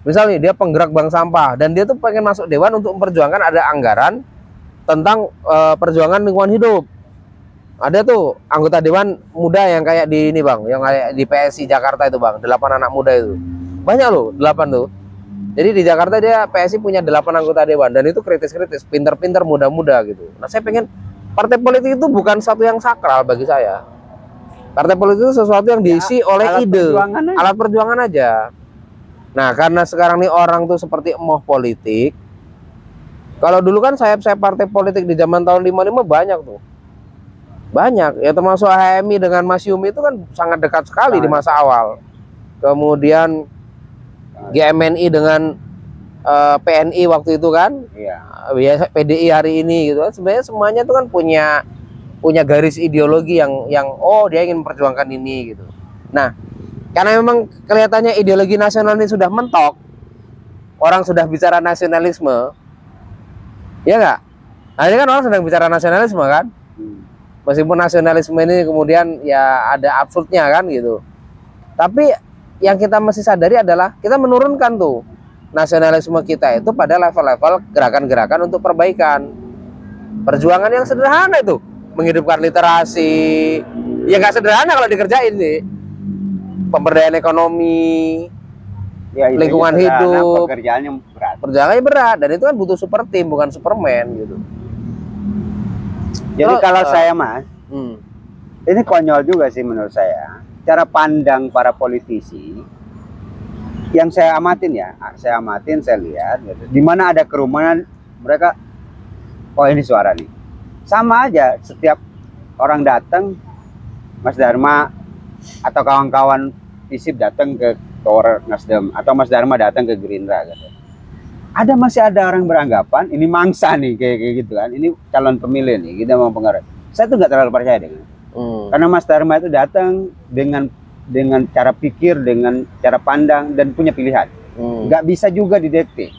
Misalnya dia penggerak bank sampah, dan dia tuh pengen masuk dewan untuk memperjuangkan ada anggaran tentang perjuangan lingkungan hidup. Ada tuh anggota dewan muda yang kayak di ini bang, yang kayak di PSI Jakarta itu bang, 8 anak muda itu. Banyak loh, 8 tuh. Jadi di Jakarta dia PSI punya 8 anggota dewan, dan itu kritis-kritis, pinter-pinter, muda-muda gitu. Nah, saya pengen partai politik itu bukan satu yang sakral bagi saya. Partai politik itu sesuatu yang diisi oleh ide, alat perjuangan aja. Nah, karena sekarang nih orang tuh seperti emoh politik. Kalau dulu kan sayap-sayap partai politik di zaman tahun 55 banyak tuh. Banyak, ya termasuk HMI dengan Mas Yumi itu kan sangat dekat sekali di masa awal. Kemudian GMNI dengan PNI waktu itu kan, ya PDI hari ini gitu kan. Sebenarnya semuanya itu kan punya garis ideologi yang dia ingin memperjuangkan ini gitu. Nah, karena memang kelihatannya ideologi nasional ini sudah mentok, orang sudah bicara nasionalisme, ya nggak? Nah, ini kan orang sedang bicara nasionalisme kan. Meskipun nasionalisme ini kemudian ya ada absurdnya kan gitu. Tapi yang kita mesti sadari adalah kita menurunkan tuh nasionalisme kita itu pada level-level gerakan-gerakan untuk perbaikan. Perjuangan yang sederhana itu, menghidupkan literasi. Ya nggak sederhana kalau dikerjain sih. Pemberdayaan ekonomi, ya, lingkungan hidup, pekerjaannya berat, dan itu kan butuh super team, bukan superman gitu. Jadi kalau saya mas, ini konyol juga sih menurut saya. Cara pandang para politisi yang saya amatin ya, saya lihat gitu. Di mana ada kerumunan mereka, oh ini suara nih. Sama aja setiap orang datang, Mas Dharma atau kawan-kawan ISIP datang ke Tower Nasdem, atau Mas Dharma datang ke Gerindra gitu. Masih ada orang beranggapan ini mangsa nih kayak gitu kan, ini calon pemilih nih, kita mau pengaruh. Saya tuh nggak terlalu percaya dengan karena Mas Dharma itu datang dengan cara pikir, dengan cara pandang, dan punya pilihan. Nggak bisa juga didikte.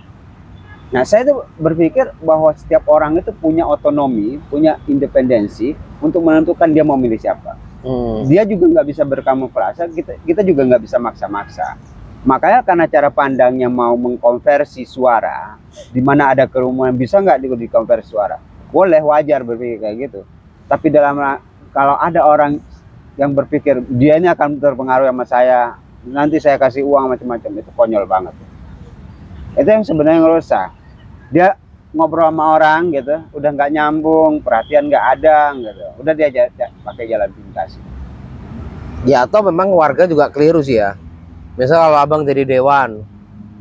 Nah, saya tuh berpikir bahwa setiap orang itu punya otonomi, punya independensi untuk menentukan dia mau milih siapa. Dia juga nggak bisa berkamuflase, kita juga nggak bisa maksa-maksa. Makanya karena cara pandangnya mau mengkonversi suara, di mana ada kerumunan, bisa nggak dikonversi suara? Boleh, wajar berpikir kayak gitu. Tapi kalau ada orang yang berpikir dia ini akan terpengaruh sama saya, nanti saya kasih uang macam-macam, itu konyol banget. Itu yang sebenarnya ngerusak. Dia ngobrol sama orang gitu, udah nggak nyambung, perhatian nggak ada gitu. Udah dia pakai jalan pintas. Ya, atau memang warga juga keliru sih ya. Misal kalau abang jadi dewan,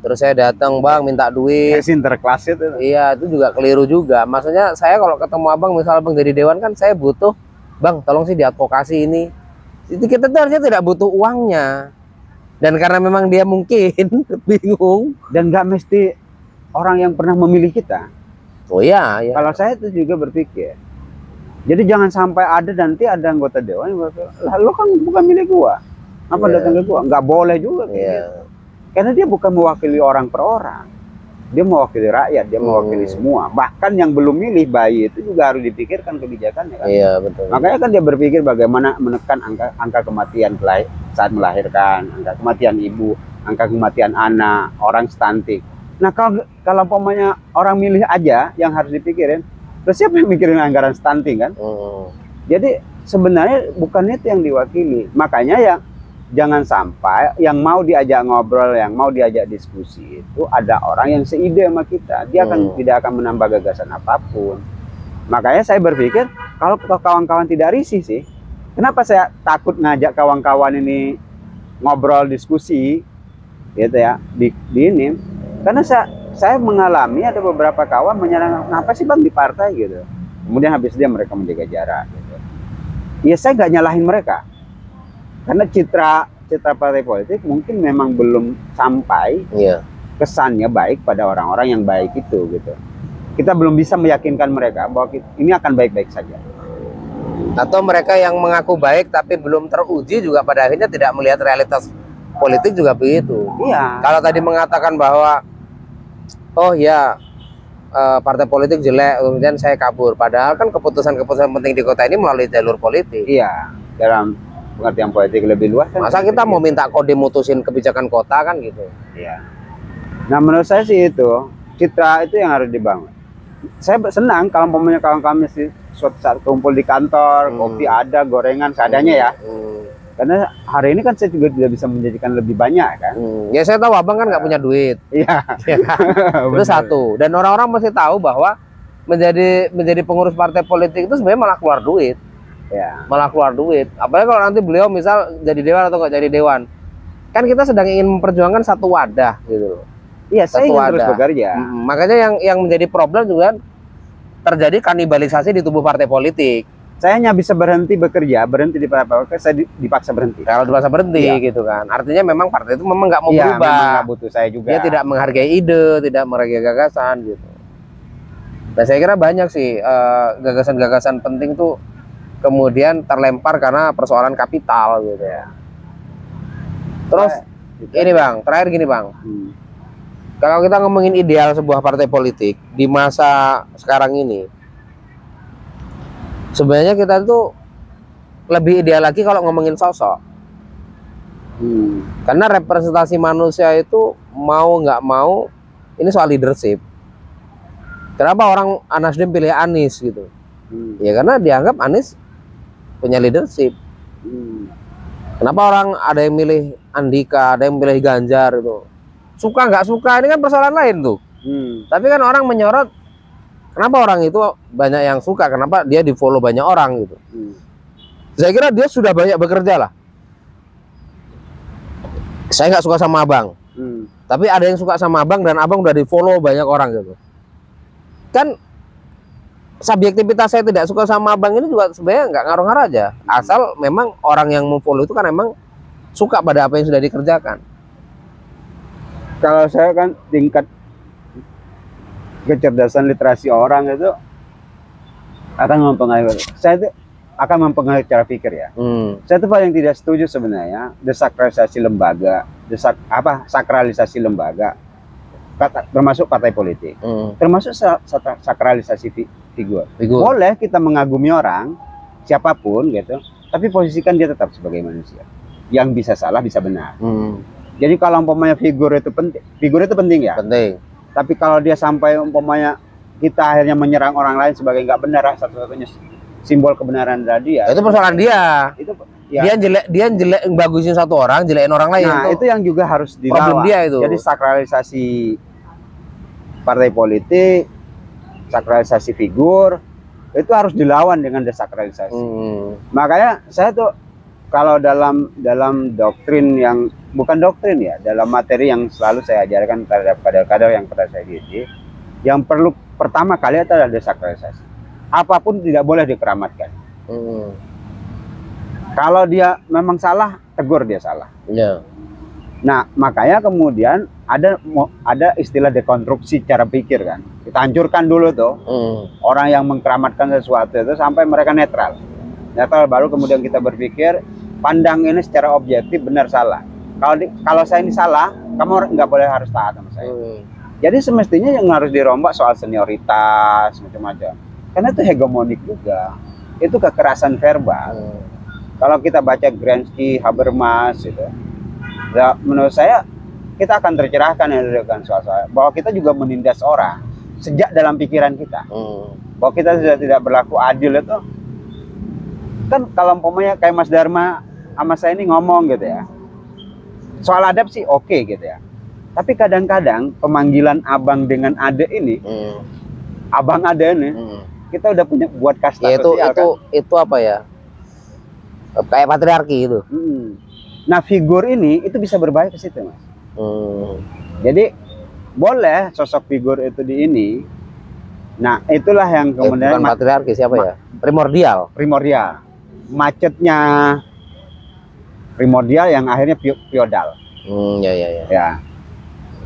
terus saya datang bang minta duit, sinterklas itu. Iya, itu juga keliru juga. Maksudnya saya kalau ketemu abang, misal abang jadi dewan kan, saya butuh, bang tolong sih diadvokasi ini. Itu kita tuh harusnya tidak butuh uangnya. Dan karena memang dia mungkin bingung, dan nggak mesti orang yang pernah memilih kita. Oh iya, iya. Kalau saya itu juga berpikir, jadi jangan sampai nanti ada anggota dewan yang berpikir, lah lo kan bukan milik gua, apa datang ke gua? Nggak boleh juga gitu. Karena dia bukan mewakili orang per orang. Dia mewakili rakyat, dia mewakili semua. Bahkan yang belum milih bayi itu juga harus dipikirkan kebijakannya kan. Iya, betul. Makanya kan dia berpikir bagaimana menekan angka kematian saat melahirkan, angka kematian ibu, angka kematian anak, orang stunting. Nah, kalau umpamanya orang milih aja yang harus dipikirin, terus siapa yang mikirin anggaran stunting kan? Jadi sebenarnya bukan itu yang diwakili. Makanya ya jangan sampai yang mau diajak ngobrol, yang mau diajak diskusi itu ada orang yang seide sama kita. Dia tidak akan menambah gagasan apapun. Makanya saya berpikir kalau kawan-kawan tidak risih sih, kenapa saya takut ngajak kawan-kawan ini ngobrol diskusi gitu ya di ini? Karena saya mengalami ada beberapa kawan menyerang, kenapa sih bang di partai gitu. Kemudian habis dia mereka menjaga jarak gitu. Ya saya nggak nyalahin mereka. Karena citra partai politik mungkin memang belum sampai kesannya baik pada orang-orang yang baik itu gitu. Kita belum bisa meyakinkan mereka bahwa ini akan baik-baik saja. Atau mereka yang mengaku baik tapi belum teruji juga pada akhirnya tidak melihat realitas politik juga begitu. Iya. Kalau tadi mengatakan bahwa oh ya partai politik jelek kemudian saya kabur, padahal kan keputusan-keputusan penting di kota ini melalui jalur politik. Iya, dalam pengertian politik lebih luas kan. Masa kita mau minta Kodim mutusin kebijakan kota kan gitu. Iya. Nah menurut saya sih itu citra itu yang harus dibangun. Saya senang kalau umpamanya kawan-kawan suatu saat kumpul di kantor, kopi ada, gorengan seadanya ya. Karena hari ini kan saya juga tidak bisa menjanjikan lebih banyak kan. Ya saya tahu abang kan nggak punya duit. Iya. Itu satu. Dan orang-orang mesti tahu bahwa menjadi pengurus partai politik itu sebenarnya malah keluar duit. Ya. Malah keluar duit. Apalagi kalau nanti beliau misal jadi dewan atau nggak jadi dewan, kan kita sedang ingin memperjuangkan satu wadah gitu loh. Iya, saya ingin terus bekerja. Makanya yang menjadi problem juga terjadi kanibalisasi di tubuh partai politik. Saya hanya bisa berhenti bekerja, berhenti di partai, saya dipaksa berhenti. Kalau dipaksa berhenti gitu kan, artinya memang partai itu memang nggak mau berubah. Memang nggak butuh saya juga. Dia tidak menghargai ide, tidak menghargai gagasan gitu. Nah saya kira banyak sih gagasan-gagasan penting tuh kemudian terlempar karena persoalan kapital gitu ya. Terus ini bang, terakhir gini bang, kalau kita ngomongin ideal sebuah partai politik di masa sekarang ini, sebenarnya kita tuh lebih ideal lagi kalau ngomongin sosok. Karena representasi manusia itu mau nggak mau ini soal leadership. Kenapa orang Nasdem pilih Anies gitu? Ya karena dianggap Anies punya leadership. Kenapa orang ada yang milih Andika, ada yang milih Ganjar itu? Suka nggak suka ini kan persoalan lain tuh. Tapi kan orang menyorot kenapa orang itu banyak yang suka, kenapa dia di follow banyak orang gitu. Saya kira dia sudah banyak bekerja lah. Saya nggak suka sama abang, tapi ada yang suka sama abang dan abang udah di follow banyak orang gitu. Kan subjektivitas saya tidak suka sama abang ini juga sebenarnya nggak ngaruh-ngaruh aja, asal memang orang yang memfollow itu kan memang suka pada apa yang sudah dikerjakan. Kalau saya kan tingkat kecerdasan literasi orang itu akan mempengaruhi. Saya itu akan mempengaruhi cara pikir ya. Saya itu paling tidak setuju sebenarnya desakralisasi lembaga, sakralisasi lembaga, termasuk partai politik, termasuk sakralisasi figur. Boleh kita mengagumi orang siapapun gitu, tapi posisikan dia tetap sebagai manusia yang bisa salah bisa benar. Jadi kalau umpamanya figur itu penting ya. Penting. Tapi kalau dia sampai umpamanya kita akhirnya menyerang orang lain sebagai nggak benar, satu-satunya simbol kebenaran dari dia. Itu persoalan dia. Itu ya. Dia jelek bagusin satu orang, jelekin orang lain. Nah, itu yang juga harus dilawan. Problem dia itu. Jadi sakralisasi partai politik, sakralisasi figur itu harus dilawan dengan desakralisasi. Makanya saya tuh kalau dalam doktrin yang bukan doktrin ya, dalam materi yang selalu saya ajarkan terhadap kader-kader yang pernah saya didik, yang perlu pertama kali adalah desakralisasi. Apapun tidak boleh dikeramatkan. Kalau dia memang salah, tegur dia salah. Nah, makanya kemudian ada istilah dekonstruksi cara pikir kan. Kita hancurkan dulu tuh orang yang mengkeramatkan sesuatu itu sampai mereka netral. Netral baru kemudian kita berpikir pandang ini secara objektif benar salah. Kalau saya ini salah, kamu nggak boleh harus taat sama saya. Jadi semestinya yang harus dirombak soal senioritas macam-macam. Karena itu hegemonik juga. Itu kekerasan verbal. Kalau kita baca Gramsci, Habermas gitu. Ya, menurut saya kita akan tercerahkan ya dengan soal-soal bahwa kita juga menindas orang sejak dalam pikiran kita. Bahwa kita sudah tidak berlaku adil itu. Kan kalau umpamanya kayak Mas Dharma sama saya ini ngomong gitu ya. Soal adab sih oke gitu ya. Tapi kadang-kadang pemanggilan abang dengan ade ini, abang ade ini, kita udah punya buat kasta ya, sosial kan. Itu apa ya? Kayak patriarki itu. Nah figur ini itu bisa berbahaya ke situ Mas. Jadi boleh sosok figur itu di ini. Nah itulah yang kemudian bukan patriarki siapa ya? Primordial. Macetnya primordial yang akhirnya feodal. Ya.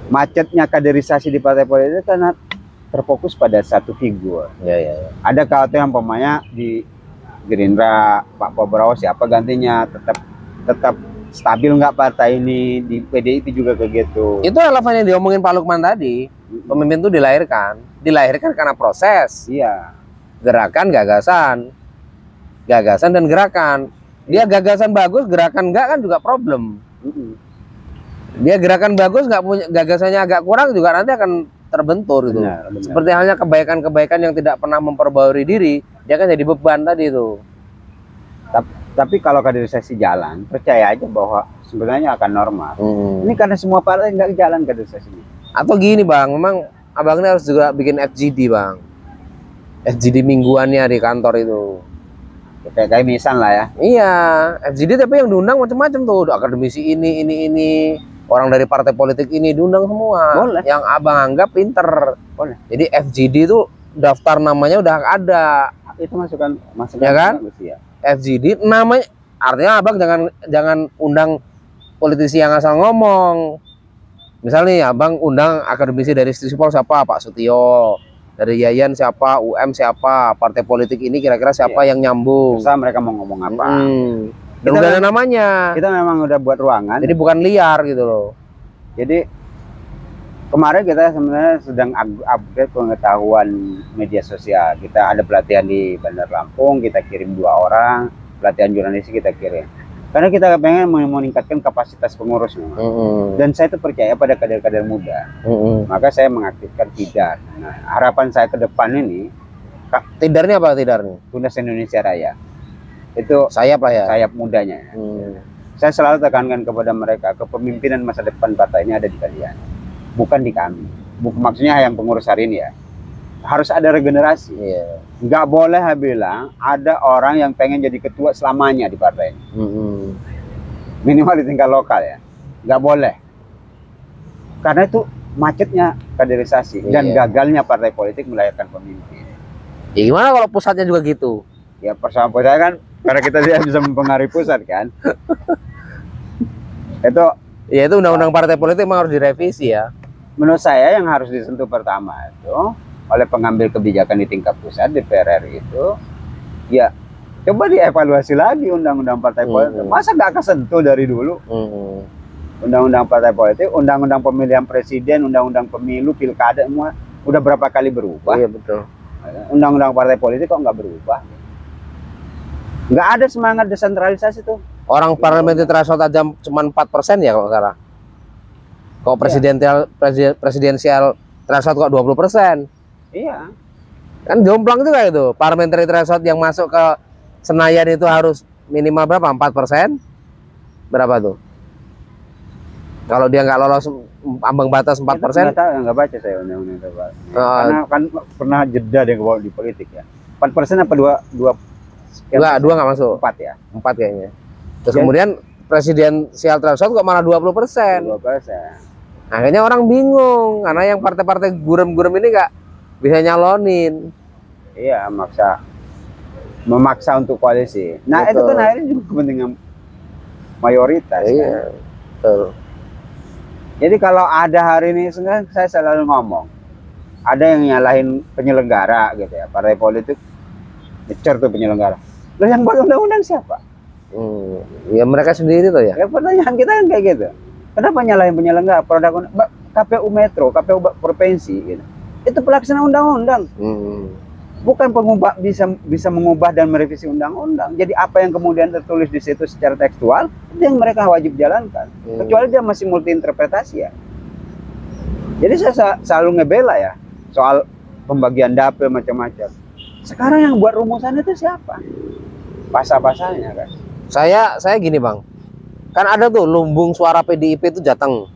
Macetnya kaderisasi di partai politik karena terfokus pada satu figur. Ada kekhawatiran pemainnya di Gerindra, Pak Prabowo siapa gantinya, tetap stabil nggak partai ini, di PDIP juga kayak gitu. Itu relevan yang diomongin Pak Lukman tadi. Pemimpin itu dilahirkan karena proses. Iya. Gerakan, gagasan dan gerakan. Dia gagasan bagus, gerakan enggak kan juga problem. Dia gerakan bagus, nggak punya gagasannya agak kurang juga nanti akan terbentur gitu. Benar. Seperti halnya kebaikan-kebaikan yang tidak pernah memperbarui diri, dia kan jadi beban tadi itu. Tapi kalau kaderisasi jalan, percaya aja bahwa sebenarnya akan normal. Ini karena semua partai nggak jalan kaderisasinya. Atau gini Bang, memang abangnya harus juga bikin FGD Bang. FGD mingguannya di kantor itu. Kayak misal lah ya. Iya, FGD tapi yang diundang macam-macam tuh, akademisi ini, orang dari partai politik ini diundang semua. Boleh. Yang abang anggap pinter. Boleh. Jadi FGD itu daftar namanya udah ada. Itu masukan ya kan? Ya. FGD namanya, artinya abang jangan undang politisi yang asal ngomong. Misalnya abang undang akademisi dari Sipol siapa, Pak Sutio. Dari Yayan siapa, UM siapa, partai politik ini kira-kira siapa yang nyambung. Terus mereka mau ngomong apa. Dan udah ada namanya. Kita memang udah buat ruangan. Jadi bukan liar gitu loh. Jadi kemarin kita sebenarnya sedang upgrade pengetahuan media sosial. Kita ada pelatihan di Bandar Lampung, kita kirim 2 orang. Pelatihan jurnalistik kita kirim. Karena kita pengen meningkatkan kapasitas pengurus. Dan saya itu percaya pada kader-kader muda. Maka saya mengaktifkan Tidar. Nah, harapan saya ke depan ini. Tidarnya apa tidarnya? Tunas Indonesia Raya. Itu sayap lah ya. Sayap mudanya. Saya selalu tekankan kepada mereka, kepemimpinan masa depan partai ini ada di kalian. Bukan di kami. Maksudnya yang pengurus hari ini ya. Harus ada regenerasi. Nggak boleh bilang ada orang yang pengen jadi ketua selamanya di partai ini. Minimal di tingkat lokal ya. Nggak boleh. Karena itu macetnya kaderisasi dan gagalnya partai politik melahirkan pemimpin. Ya gimana kalau pusatnya juga gitu? Ya persoalan pusat kan, karena kita tidak bisa mempengaruhi pusat kan. Itu undang-undang partai politik memang harus direvisi ya. Menurut saya yang harus disentuh pertama itu oleh pengambil kebijakan di tingkat pusat, DPR RI itu, ya coba dievaluasi lagi undang-undang partai politik. Masa nggak kesentuh dari dulu? Undang-undang partai politik, undang-undang pemilihan presiden, undang-undang pemilu, pilkada, semua udah berapa kali berubah? Iya betul. Undang-undang partai politik kok nggak berubah? Nggak ada semangat desentralisasi tuh. Orang parliamentary threshold aja cuma 4% ya kalau salah. Kok presidensial threshold kok 20%? Iya. Kan jomplang juga itu. Parliamentary threshold yang masuk ke Senayan itu harus minimal berapa? 4%? Berapa tuh? Kalau dia nggak lolos ambang batas 4%? Nggak baca saya undang-undang itu, Pak. Karena kan pernah jeda deh di politik ya. 4% apa 2? Enggak, 2 nggak masuk. 4 ya? 4 kayaknya. Terus kemudian presidensial threshold kok malah 20%. 20%. Akhirnya orang bingung karena yang partai-partai gurem-gurem ini nggak bisa nyalonin. Iya, memaksa untuk koalisi. Nah, betul. Itu kan akhirnya juga kepentingan mayoritas. Iya, kan? Betul. Jadi kalau ada hari ini, saya selalu ngomong, ada yang nyalahin penyelenggara gitu ya, partai politik, nyecer tuh penyelenggara. Loh yang buat undang-undang siapa? Ya mereka sendiri tuh ya. Ya pertanyaan kita kan kayak gitu. Kenapa nyalahin penyelenggara? KPU Metro, KPU Provinsi, gitu. Itu pelaksana undang-undang. Bukan pengubah, bisa mengubah dan merevisi undang-undang. Jadi apa yang kemudian tertulis di situ secara tekstual itu yang mereka wajib jalankan. Kecuali dia masih multi interpretasi ya. Jadi saya selalu ngebela ya soal pembagian dapil macam-macam. Sekarang yang buat rumusan itu siapa? Pasal-pasalnya kan. Saya gini Bang, kan ada tuh lumbung suara PDIP itu Jateng,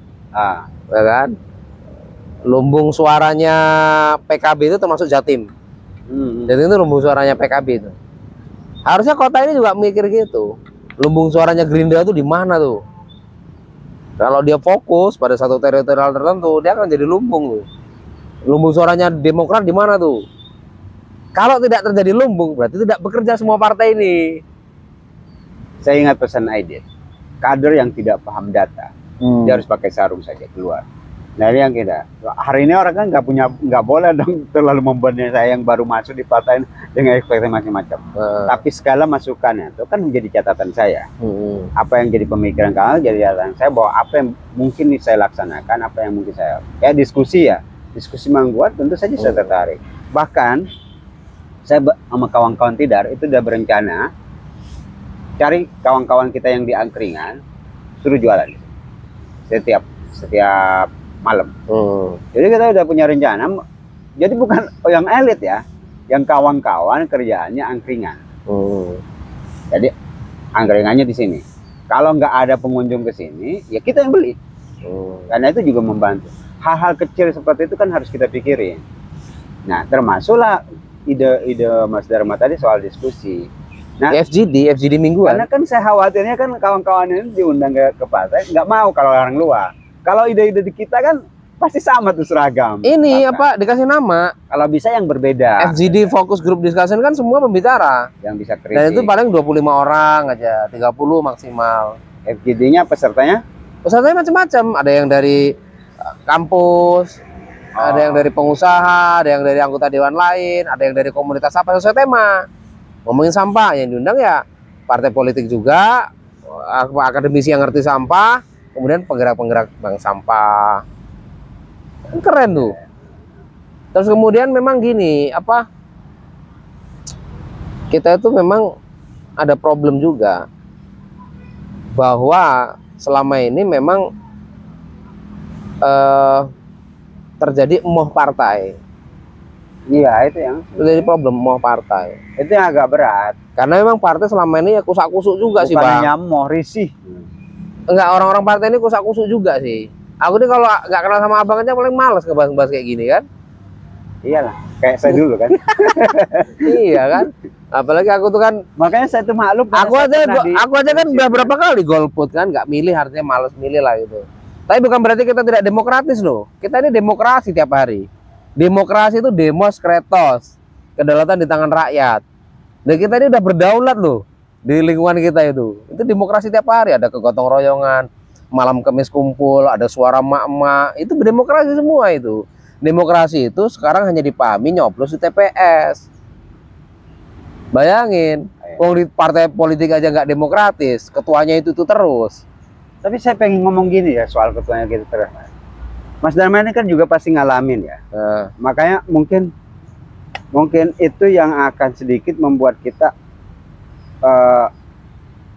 ya kan? Lumbung suaranya PKB itu termasuk Jatim. Jadi itu lumbung suaranya PKB itu. Harusnya kota ini juga mikir gitu. Lumbung suaranya Gerindra itu di mana tuh? Kalau dia fokus pada satu teritorial tertentu, dia akan jadi lumbung tuh. Lumbung suaranya Demokrat di mana tuh? Kalau tidak terjadi lumbung, berarti tidak bekerja semua partai ini. Saya ingat pesan Aidit, kader yang tidak paham data, dia harus pakai sarung saja keluar. Nah ini yang kita, hari ini orang kan nggak boleh dong terlalu membenahi saya yang baru masuk di partai dengan ekspektasi macam-macam. Tapi segala masukannya itu kan menjadi catatan saya. Apa yang jadi pemikiran kalian jadi catatan saya, bahwa apa yang mungkin saya laksanakan, apa yang mungkin saya diskusi membuat, tentu saja saya tertarik. Bahkan saya sama kawan-kawan Tidar itu udah berencana cari kawan-kawan kita yang di angkringan, suruh jualan setiap malam. Jadi kita udah punya rencana. Jadi bukan yang elit ya, yang kawan-kawan kerjaannya angkringan. Jadi angkringannya di sini. Kalau nggak ada pengunjung ke sini, ya kita yang beli. Karena itu juga membantu. Hal-hal kecil seperti itu kan harus kita pikirin. Nah, termasuklah ide Mas Dharma tadi soal diskusi. Nah, FGD mingguan. Karena kan saya khawatirnya kan kawan-kawan ini diundang ke partai, nggak mau kalau orang luar. Kalau ide-ide di kita kan pasti sama tuh seragam. Ini apa dikasih nama? Kalau bisa yang berbeda. FGD Focus Group Discussion kan semua pembicara. Yang bisa kritik. Dan itu paling 25 orang aja, 30 maksimal. FGD-nya pesertanya? Pesertanya macam-macam. Ada yang dari kampus, ada yang dari pengusaha, ada yang dari anggota dewan lain, ada yang dari komunitas apa sesuai tema. Ngomongin sampah yang diundang ya partai politik juga, akademisi yang ngerti sampah, kemudian penggerak-penggerak bank sampah. Keren tuh. Terus kemudian memang gini, kita itu memang ada problem juga bahwa selama ini memang terjadi emoh partai. Iya, itu yang terjadi problem emoh partai. Itu yang agak berat. Karena memang partai selama ini ya kusak-kusuk juga sih, Bang. Bukan hanya emoh, risih. Enggak, orang-orang partai ini kusak-kusuk juga sih. Aku nih kalau nggak kenal sama abang aja paling males ngebahas-bahas kayak gini kan. Iyalah, kayak saya dulu kan. Iya kan. Apalagi aku tuh kan, makanya saya tuh maklum. Aku aja kan udah berapa kali golput kan, nggak milih, artinya males milih lah gitu. Tapi bukan berarti kita tidak demokratis loh. Kita ini demokrasi tiap hari. Demokrasi itu demos kretos, kedaulatan di tangan rakyat. Dan kita ini udah berdaulat loh di lingkungan kita itu. Itu demokrasi tiap hari, ada kegotong royongan, malam kemis kumpul, ada suara emak-emak, itu berdemokrasi semua itu. Demokrasi itu sekarang hanya dipahami nyoblos di TPS. Bayangin, di partai politik aja nggak demokratis, ketuanya itu terus. Tapi saya pengen ngomong gini ya soal ketuanya gitu terus. Mas Dharma ini kan juga pasti ngalamin ya. Makanya mungkin itu yang akan sedikit membuat kita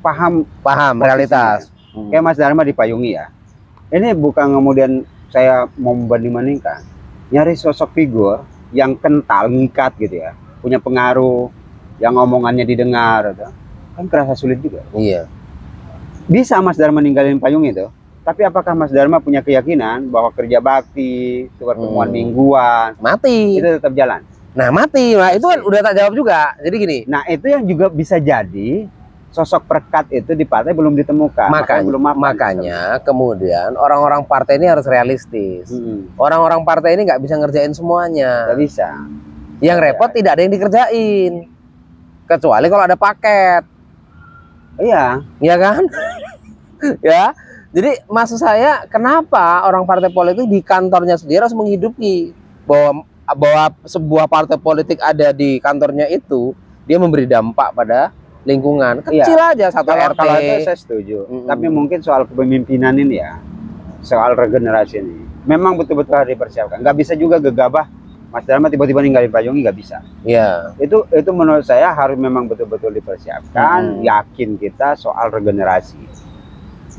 paham realitas. Kayak Mas Dharma dipayungi ya. Ini bukan kemudian saya mau membanding-bandingkan. Nyari sosok figur yang kental, ngikat gitu ya. Punya pengaruh, yang omongannya didengar gitu. Kan kerasa sulit juga. Iya. Bisa Mas Dharma ninggalin payung itu. Tapi apakah Mas Dharma punya keyakinan bahwa kerja bakti, pertemuan mingguan, mati, itu tetap jalan? Nah mati, nah, itu kan udah tak jawab juga. Jadi gini. Nah itu yang juga bisa jadi sosok perekat itu di partai belum ditemukan. Makanya kemudian orang-orang partai ini harus realistis. Orang-orang partai ini nggak bisa ngerjain semuanya. Nggak bisa. Yang repot tidak ada yang dikerjain. Kecuali kalau ada paket. Iya. Iya kan? Ya. Jadi maksud saya, kenapa orang partai politik di kantornya sendiri harus menghidupi bahwa sebuah partai politik ada di kantornya itu, dia memberi dampak pada lingkungan kecil aja, satu RT. Kalau itu saya setuju. Tapi mungkin soal kepemimpinan ini ya, soal regenerasi ini, memang betul-betul harus dipersiapkan. Nggak bisa juga gegabah Mas Dharma tiba-tiba ninggalin Pak Yonggi, nggak bisa. Iya. Itu menurut saya harus memang betul-betul dipersiapkan, yakin kita soal regenerasi.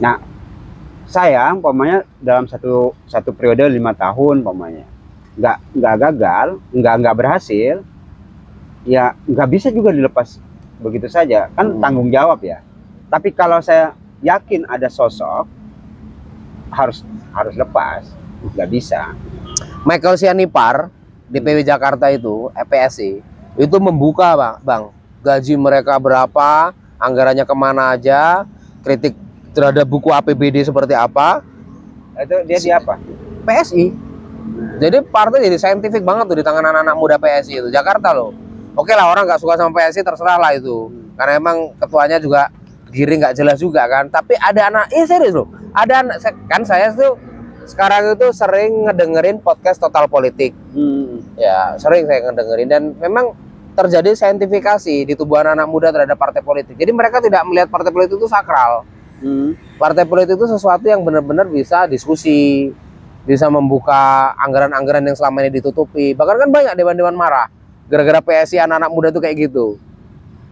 Nah, saya umpamanya dalam satu periode 5 tahun umpamanya nggak gagal, nggak berhasil, ya nggak bisa juga dilepas begitu saja, kan tanggung jawab ya. Tapi kalau saya yakin ada sosok, harus lepas, nggak bisa. Michael Sianipar DPW Jakarta itu, PSI, itu membuka bang, gaji mereka berapa, anggarannya kemana aja, kritik terhadap buku APBD seperti apa. Itu dia di apa? PSI. Jadi partai jadi saintifik banget tuh di tangan anak-anak muda PSI itu. Jakarta loh. Oke lah, orang nggak suka sama PSI terserah lah itu. Karena emang ketuanya juga giring nggak jelas juga kan. Tapi ada anak, serius loh. Ada anak, kan saya tuh sekarang itu sering ngedengerin podcast Total Politik. Ya, sering saya ngedengerin, dan memang terjadi saintifikasi di tubuh anak-anak muda terhadap partai politik. Jadi mereka tidak melihat partai politik itu sakral. Partai politik itu sesuatu yang benar-benar bisa diskusi, bisa membuka anggaran-anggaran yang selama ini ditutupi. Bahkan kan banyak dewan-dewan marah gara-gara PSI anak-anak muda tuh kayak gitu.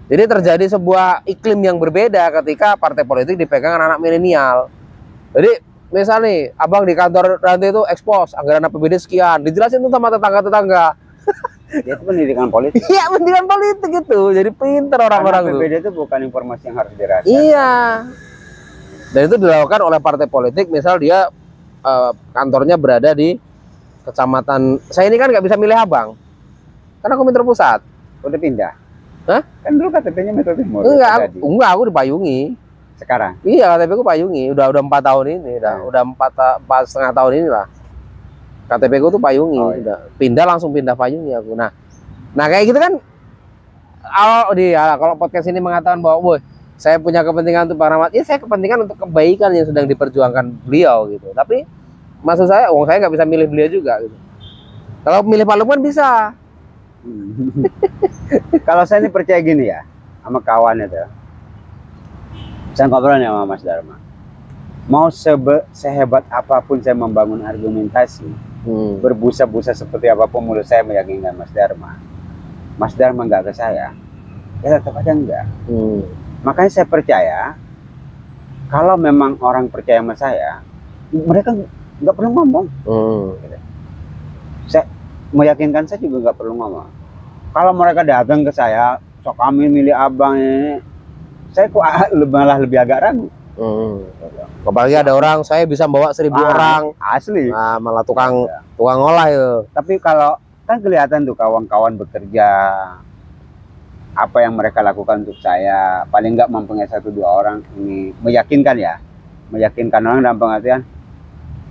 Jadi terjadi sebuah iklim yang berbeda ketika partai politik dipegang anak-anak milenial. Jadi misal nih, abang di kantor nanti itu ekspos anggaran APBD sekian, dijelasin tuh sama tetangga-tetangga. Dia itu pendidikan politik. Iya, pendidikan politik itu. Jadi pinter orang-orang itu. APBD itu bukan informasi yang harus dirasakan. Iya. Dan itu dilakukan oleh partai politik. Misal dia kantornya berada di kecamatan. Saya ini kan nggak bisa milih abang, karena aku Metro Pusat. Udah pindah. Hah? Kan dulu KTP-nya Metro Timur. Enggak, aku di Payungi. Sekarang? Iya, KTP ku Payungi. Udah 4 tahun ini, udah 4,5 tahun ini lah. KTP ku tuh Payungi. Udah pindah, langsung pindah Payungi aku. Nah kayak gitu kan. Kalau podcast ini mengatakan bahwa, boy, saya punya kepentingan untuk Pak Rahmat. Ya, saya kepentingan untuk kebaikan yang sedang diperjuangkan beliau gitu. Tapi maksud saya, saya nggak bisa milih beliau juga gitu. Kalau milih Pak Lukman bisa. Kalau saya ini percaya gini ya, sama kawan itu. Saya ngobrol sama Mas Dharma. Mau sehebat apapun saya membangun argumentasi, berbusa-busa seperti apapun mulut saya meyakinkan Mas Dharma. Mas Dharma nggak ke saya, ya tetap aja enggak. Makanya saya percaya, kalau memang orang percaya sama saya, mereka nggak perlu ngomong. Saya meyakinkan, saya juga nggak perlu ngomong. Kalau mereka datang ke saya, sok kami milih abang ini, saya kok malah lebih agak ragu. Apalagi ada orang, saya bisa bawa 1.000 orang. Asli. Nah, malah tukang olah itu. Tapi kalau kan kelihatan tuh kawan-kawan bekerja, apa yang mereka lakukan untuk saya, paling nggak mempengaruhi 1-2 orang ini, meyakinkan ya, meyakinkan orang dalam pengertian,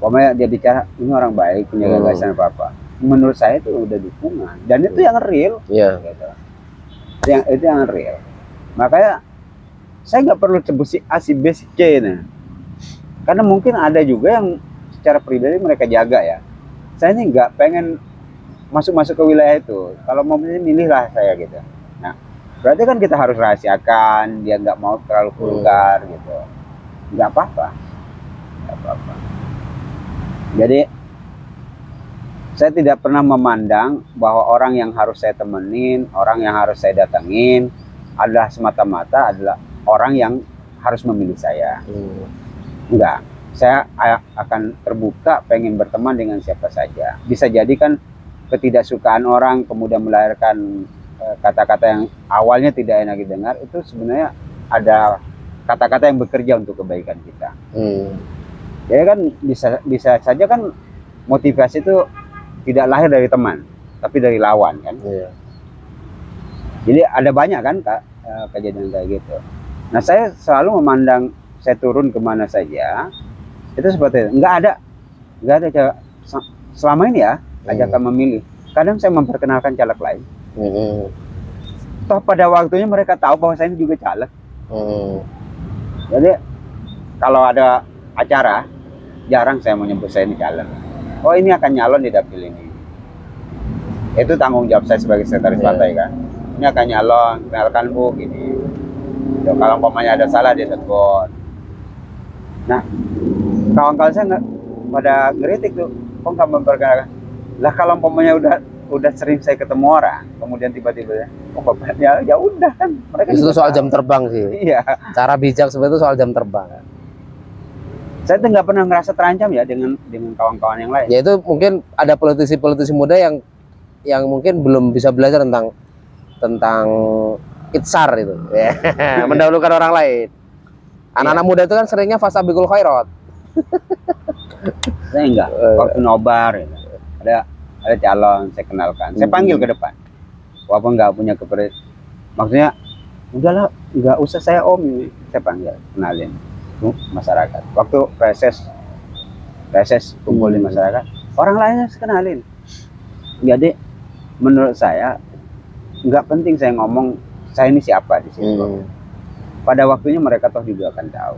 pokoknya dia bicara ini orang baik, punya gagasan apa-apa. Menurut saya itu udah dukungan, dan itu yang real. Iya. Gitu. Itu yang real. Makanya saya nggak perlu sebut si A, si B, si C nih. Karena mungkin ada juga yang secara pribadi mereka jaga ya. Saya ini nggak pengen masuk ke wilayah itu. Kalau mau milihlah saya gitu. Nah, berarti kan kita harus rahasiakan, dia nggak mau terlalu vulgar gitu. Nggak apa-apa. Jadi saya tidak pernah memandang bahwa orang yang harus saya temenin, orang yang harus saya datangin adalah semata-mata adalah orang yang harus memilih saya. Enggak, saya akan terbuka pengen berteman dengan siapa saja. Bisa jadi kan ketidaksukaan orang kemudian melahirkan kata-kata yang awalnya tidak enak didengar, itu sebenarnya ada kata-kata yang bekerja untuk kebaikan kita. Jadi kan bisa saja kan motivasi itu tidak lahir dari teman, tapi dari lawan kan. Jadi ada banyak kan kejadian kayak gitu. Nah, saya selalu memandang saya turun kemana saja itu seperti itu. Nggak ada selama ini ya ajakan memilih. Kadang saya memperkenalkan caleg lain. Toh pada waktunya mereka tahu bahwa saya ini juga caleg. Jadi kalau ada acara jarang saya menyebut saya ini caleg. Oh, ini akan nyalon di dapil ini. Itu tanggung jawab saya sebagai sekretaris partai kan. Ini akan nyalon, kenalkan Bu gini. Kalau umpamanya ada salah dia tegur. Nah, kawan-kawan saya pada ngeritik tuh, kok nggak memperkenalkan? Lah kalau umpamanya udah sering saya ketemu orang, kemudian tiba-tiba oh bapak ya udah kan mereka Itu juga soal tahu. jam terbang sih. Iya, Cara bijak sebenarnya itu soal jam terbang. saya tuh nggak pernah ngerasa terancam ya dengan kawan-kawan yang lain. Ya itu mungkin ada politisi-politisi muda yang mungkin belum bisa belajar tentang itsar itu. Ya, mendahulukan orang lain. Anak-anak muda itu kan seringnya fasabikul khairat. Saya enggak, waktu nobar ya, ada calon saya kenalkan, saya panggil ke depan, walaupun nggak punya maksudnya udahlah nggak usah saya om ini, saya panggil kenalin masyarakat. Waktu reses kumpul di masyarakat, orang lainnya saya kenalin. Jadi menurut saya nggak penting saya ngomong saya ini siapa di sini. Pada waktunya mereka toh juga akan tahu.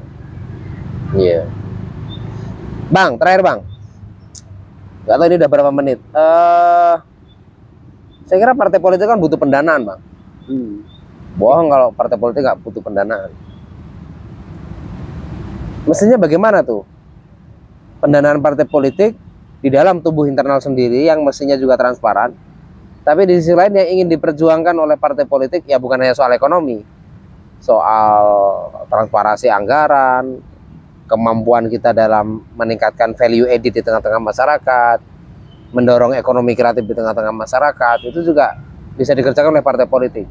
Iya. Bang, terakhir bang. Gak tahu ini udah berapa menit. Saya kira partai politik kan butuh pendanaan bang. Bohong kalau partai politik nggak butuh pendanaan. Mestinya bagaimana tuh? Pendanaan partai politik di dalam tubuh internal sendiri yang mestinya juga transparan. Tapi di sisi lain yang ingin diperjuangkan oleh partai politik ya bukan hanya soal ekonomi. Soal transparansi anggaran, kemampuan kita dalam meningkatkan value added di tengah-tengah masyarakat, mendorong ekonomi kreatif di tengah-tengah masyarakat, itu juga bisa dikerjakan oleh partai politik.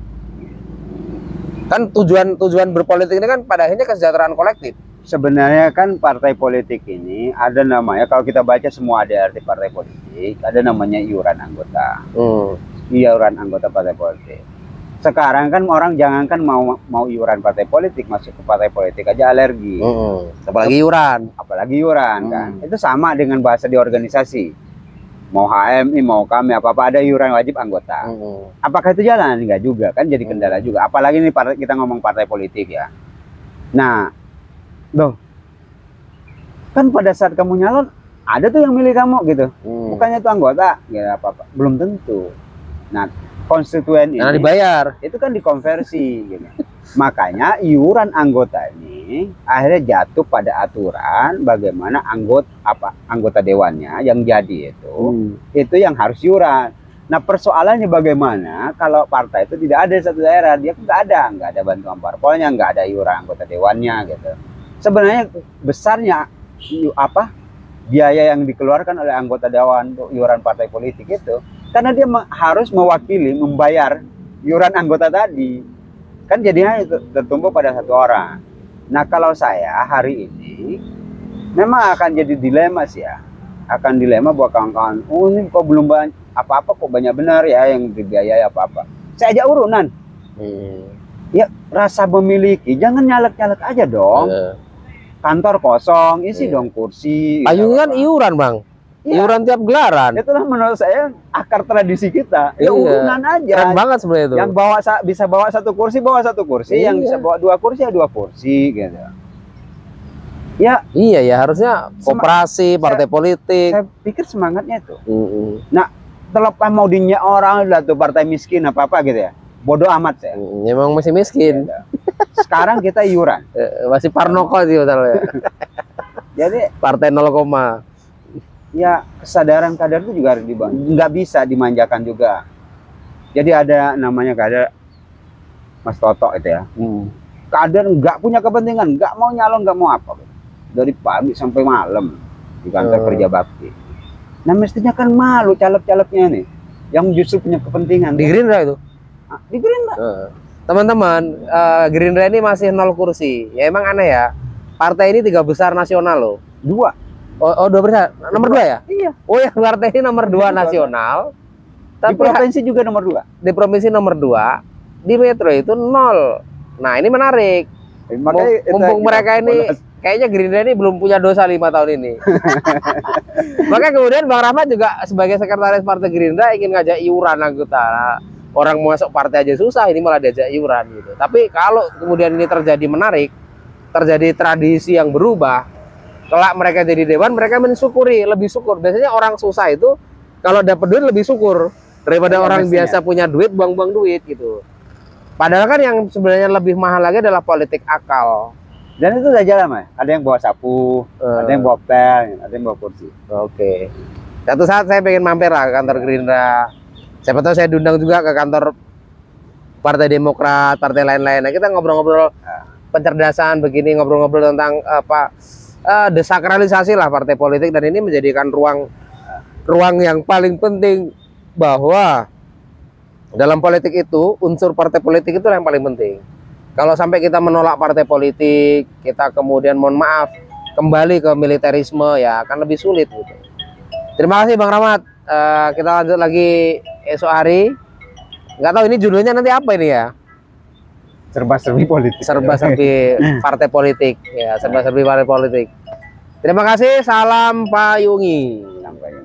Kan tujuan berpolitik ini kan pada akhirnya kesejahteraan kolektif. Sebenarnya kan partai politik ini ada namanya, kalau kita baca semua ada arti partai politik, ada namanya iuran anggota. Iuran anggota partai politik. Sekarang kan orang jangankan mau iuran partai politik, masuk ke partai politik aja alergi. Apalagi iuran kan. Itu sama dengan bahasa di organisasi. Mau HMI, mau kami, apa-apa ada iuran wajib anggota. Apakah itu jalan? Enggak juga kan, jadi kendala juga. Apalagi ini kita ngomong partai politik ya. Nah, loh, kan pada saat kamu nyalon ada tuh yang milih kamu gitu. Bukannya itu anggota, ya apa-apa. Belum tentu. Nah, konstituen ini dibayar itu kan dikonversi gitu. Makanya iuran anggota ini akhirnya jatuh pada aturan bagaimana anggota dewannya yang jadi itu yang harus iuran. Nah persoalannya bagaimana kalau partai itu tidak ada satu daerah, dia nggak ada bantuan parpolnya, nggak ada iuran anggota dewannya gitu. Sebenarnya besarnya biaya yang dikeluarkan oleh anggota dewan untuk iuran partai politik itu karena dia harus mewakili membayar iuran anggota tadi, kan jadinya itu tertumpuk pada satu orang. Nah kalau saya hari ini memang akan jadi dilema sih ya, akan dilema buat kawan-kawan. Oh ini kok belum banyak apa-apa, kok banyak benar ya yang dibiayai apa-apa. Saya ajak urunan. Ya rasa memiliki, jangan nyalek-nyalek aja dong. Kantor kosong, isi dong kursi. Payung kan iuran bang. Ya. Iuran tiap gelaran. Itulah menurut saya akar tradisi kita. Ya urunan aja. Keren banget sebenarnya itu. Yang bisa bawa satu kursi, yang bisa bawa dua kursi ya dua kursi gitu. Ya. Iya ya, harusnya koperasi, partai politik. Saya pikir semangatnya itu. Nah, terlepas mau dinyak orang lah tuh partai miskin apa gitu ya. Bodoh amat saya. Memang masih miskin. Ya, sekarang kita iuran. Masih parnoko sih misalnya. Jadi partai 0, ya kesadaran kader itu juga harus dibangun, nggak bisa dimanjakan juga. Jadi ada namanya kader Mas Toto itu ya, kader nggak punya kepentingan, nggak mau nyalon, nggak mau apa, dari pagi sampai malam di kantor kerja bakti. Nah mestinya kan malu caleg-calegnya nih yang justru punya kepentingan. Di Gerindra itu? Di Gerindra. Teman-teman, Gerindra ini masih 0 kursi. Ya emang aneh ya, partai ini 3 besar nasional loh. 2. Oh 2 besar, nomor 2 ya? Iya. Oh ya, partai ini nomor 2 nasional. Tapi di provinsi juga nomor 2. Di provinsi nomor 2, di metro itu 0. Nah ini menarik. Mumpung mereka ini kayaknya Gerindra ini belum punya dosa 5 tahun ini. Maka kemudian Bang Rahmat juga sebagai sekretaris partai Gerindra ingin ngajak iuran anggota. Orang mau masuk partai aja susah, ini malah diajak iuran gitu. Tapi kalau kemudian ini terjadi menarik, terjadi tradisi yang berubah, kelak mereka jadi dewan, mereka mensyukuri, lebih syukur. Biasanya orang susah itu kalau dapat duit lebih syukur daripada orang biasa punya duit buang-buang duit gitu. Padahal kan yang sebenarnya lebih mahal lagi adalah politik akal. Dan itu udah jalan, Mas. Ada yang bawa sapu, ada yang bawa pel, ada yang bawa kursi. Oke. Satu saat saya pengen mampir lah ke kantor Gerindra. Siapa tahu saya diundang juga ke kantor Partai Demokrat, partai lain-lain. Nah, kita ngobrol-ngobrol pencerdasan begini, ngobrol-ngobrol tentang apa desakralisasi lah partai politik, dan ini menjadikan ruang yang paling penting bahwa dalam politik itu unsur partai politik itu yang paling penting. Kalau sampai kita menolak partai politik, kita kemudian mohon maaf kembali ke militerisme, ya akan lebih sulit gitu. Terima kasih Bang Rahmat. Kita lanjut lagi esok hari. Nggak tahu ini judulnya nanti apa ini ya? Serba-serbi politik. Serba-serbi partai politik. Ya, serba-serbi partai politik. Terima kasih. Salam Payungi. Sampai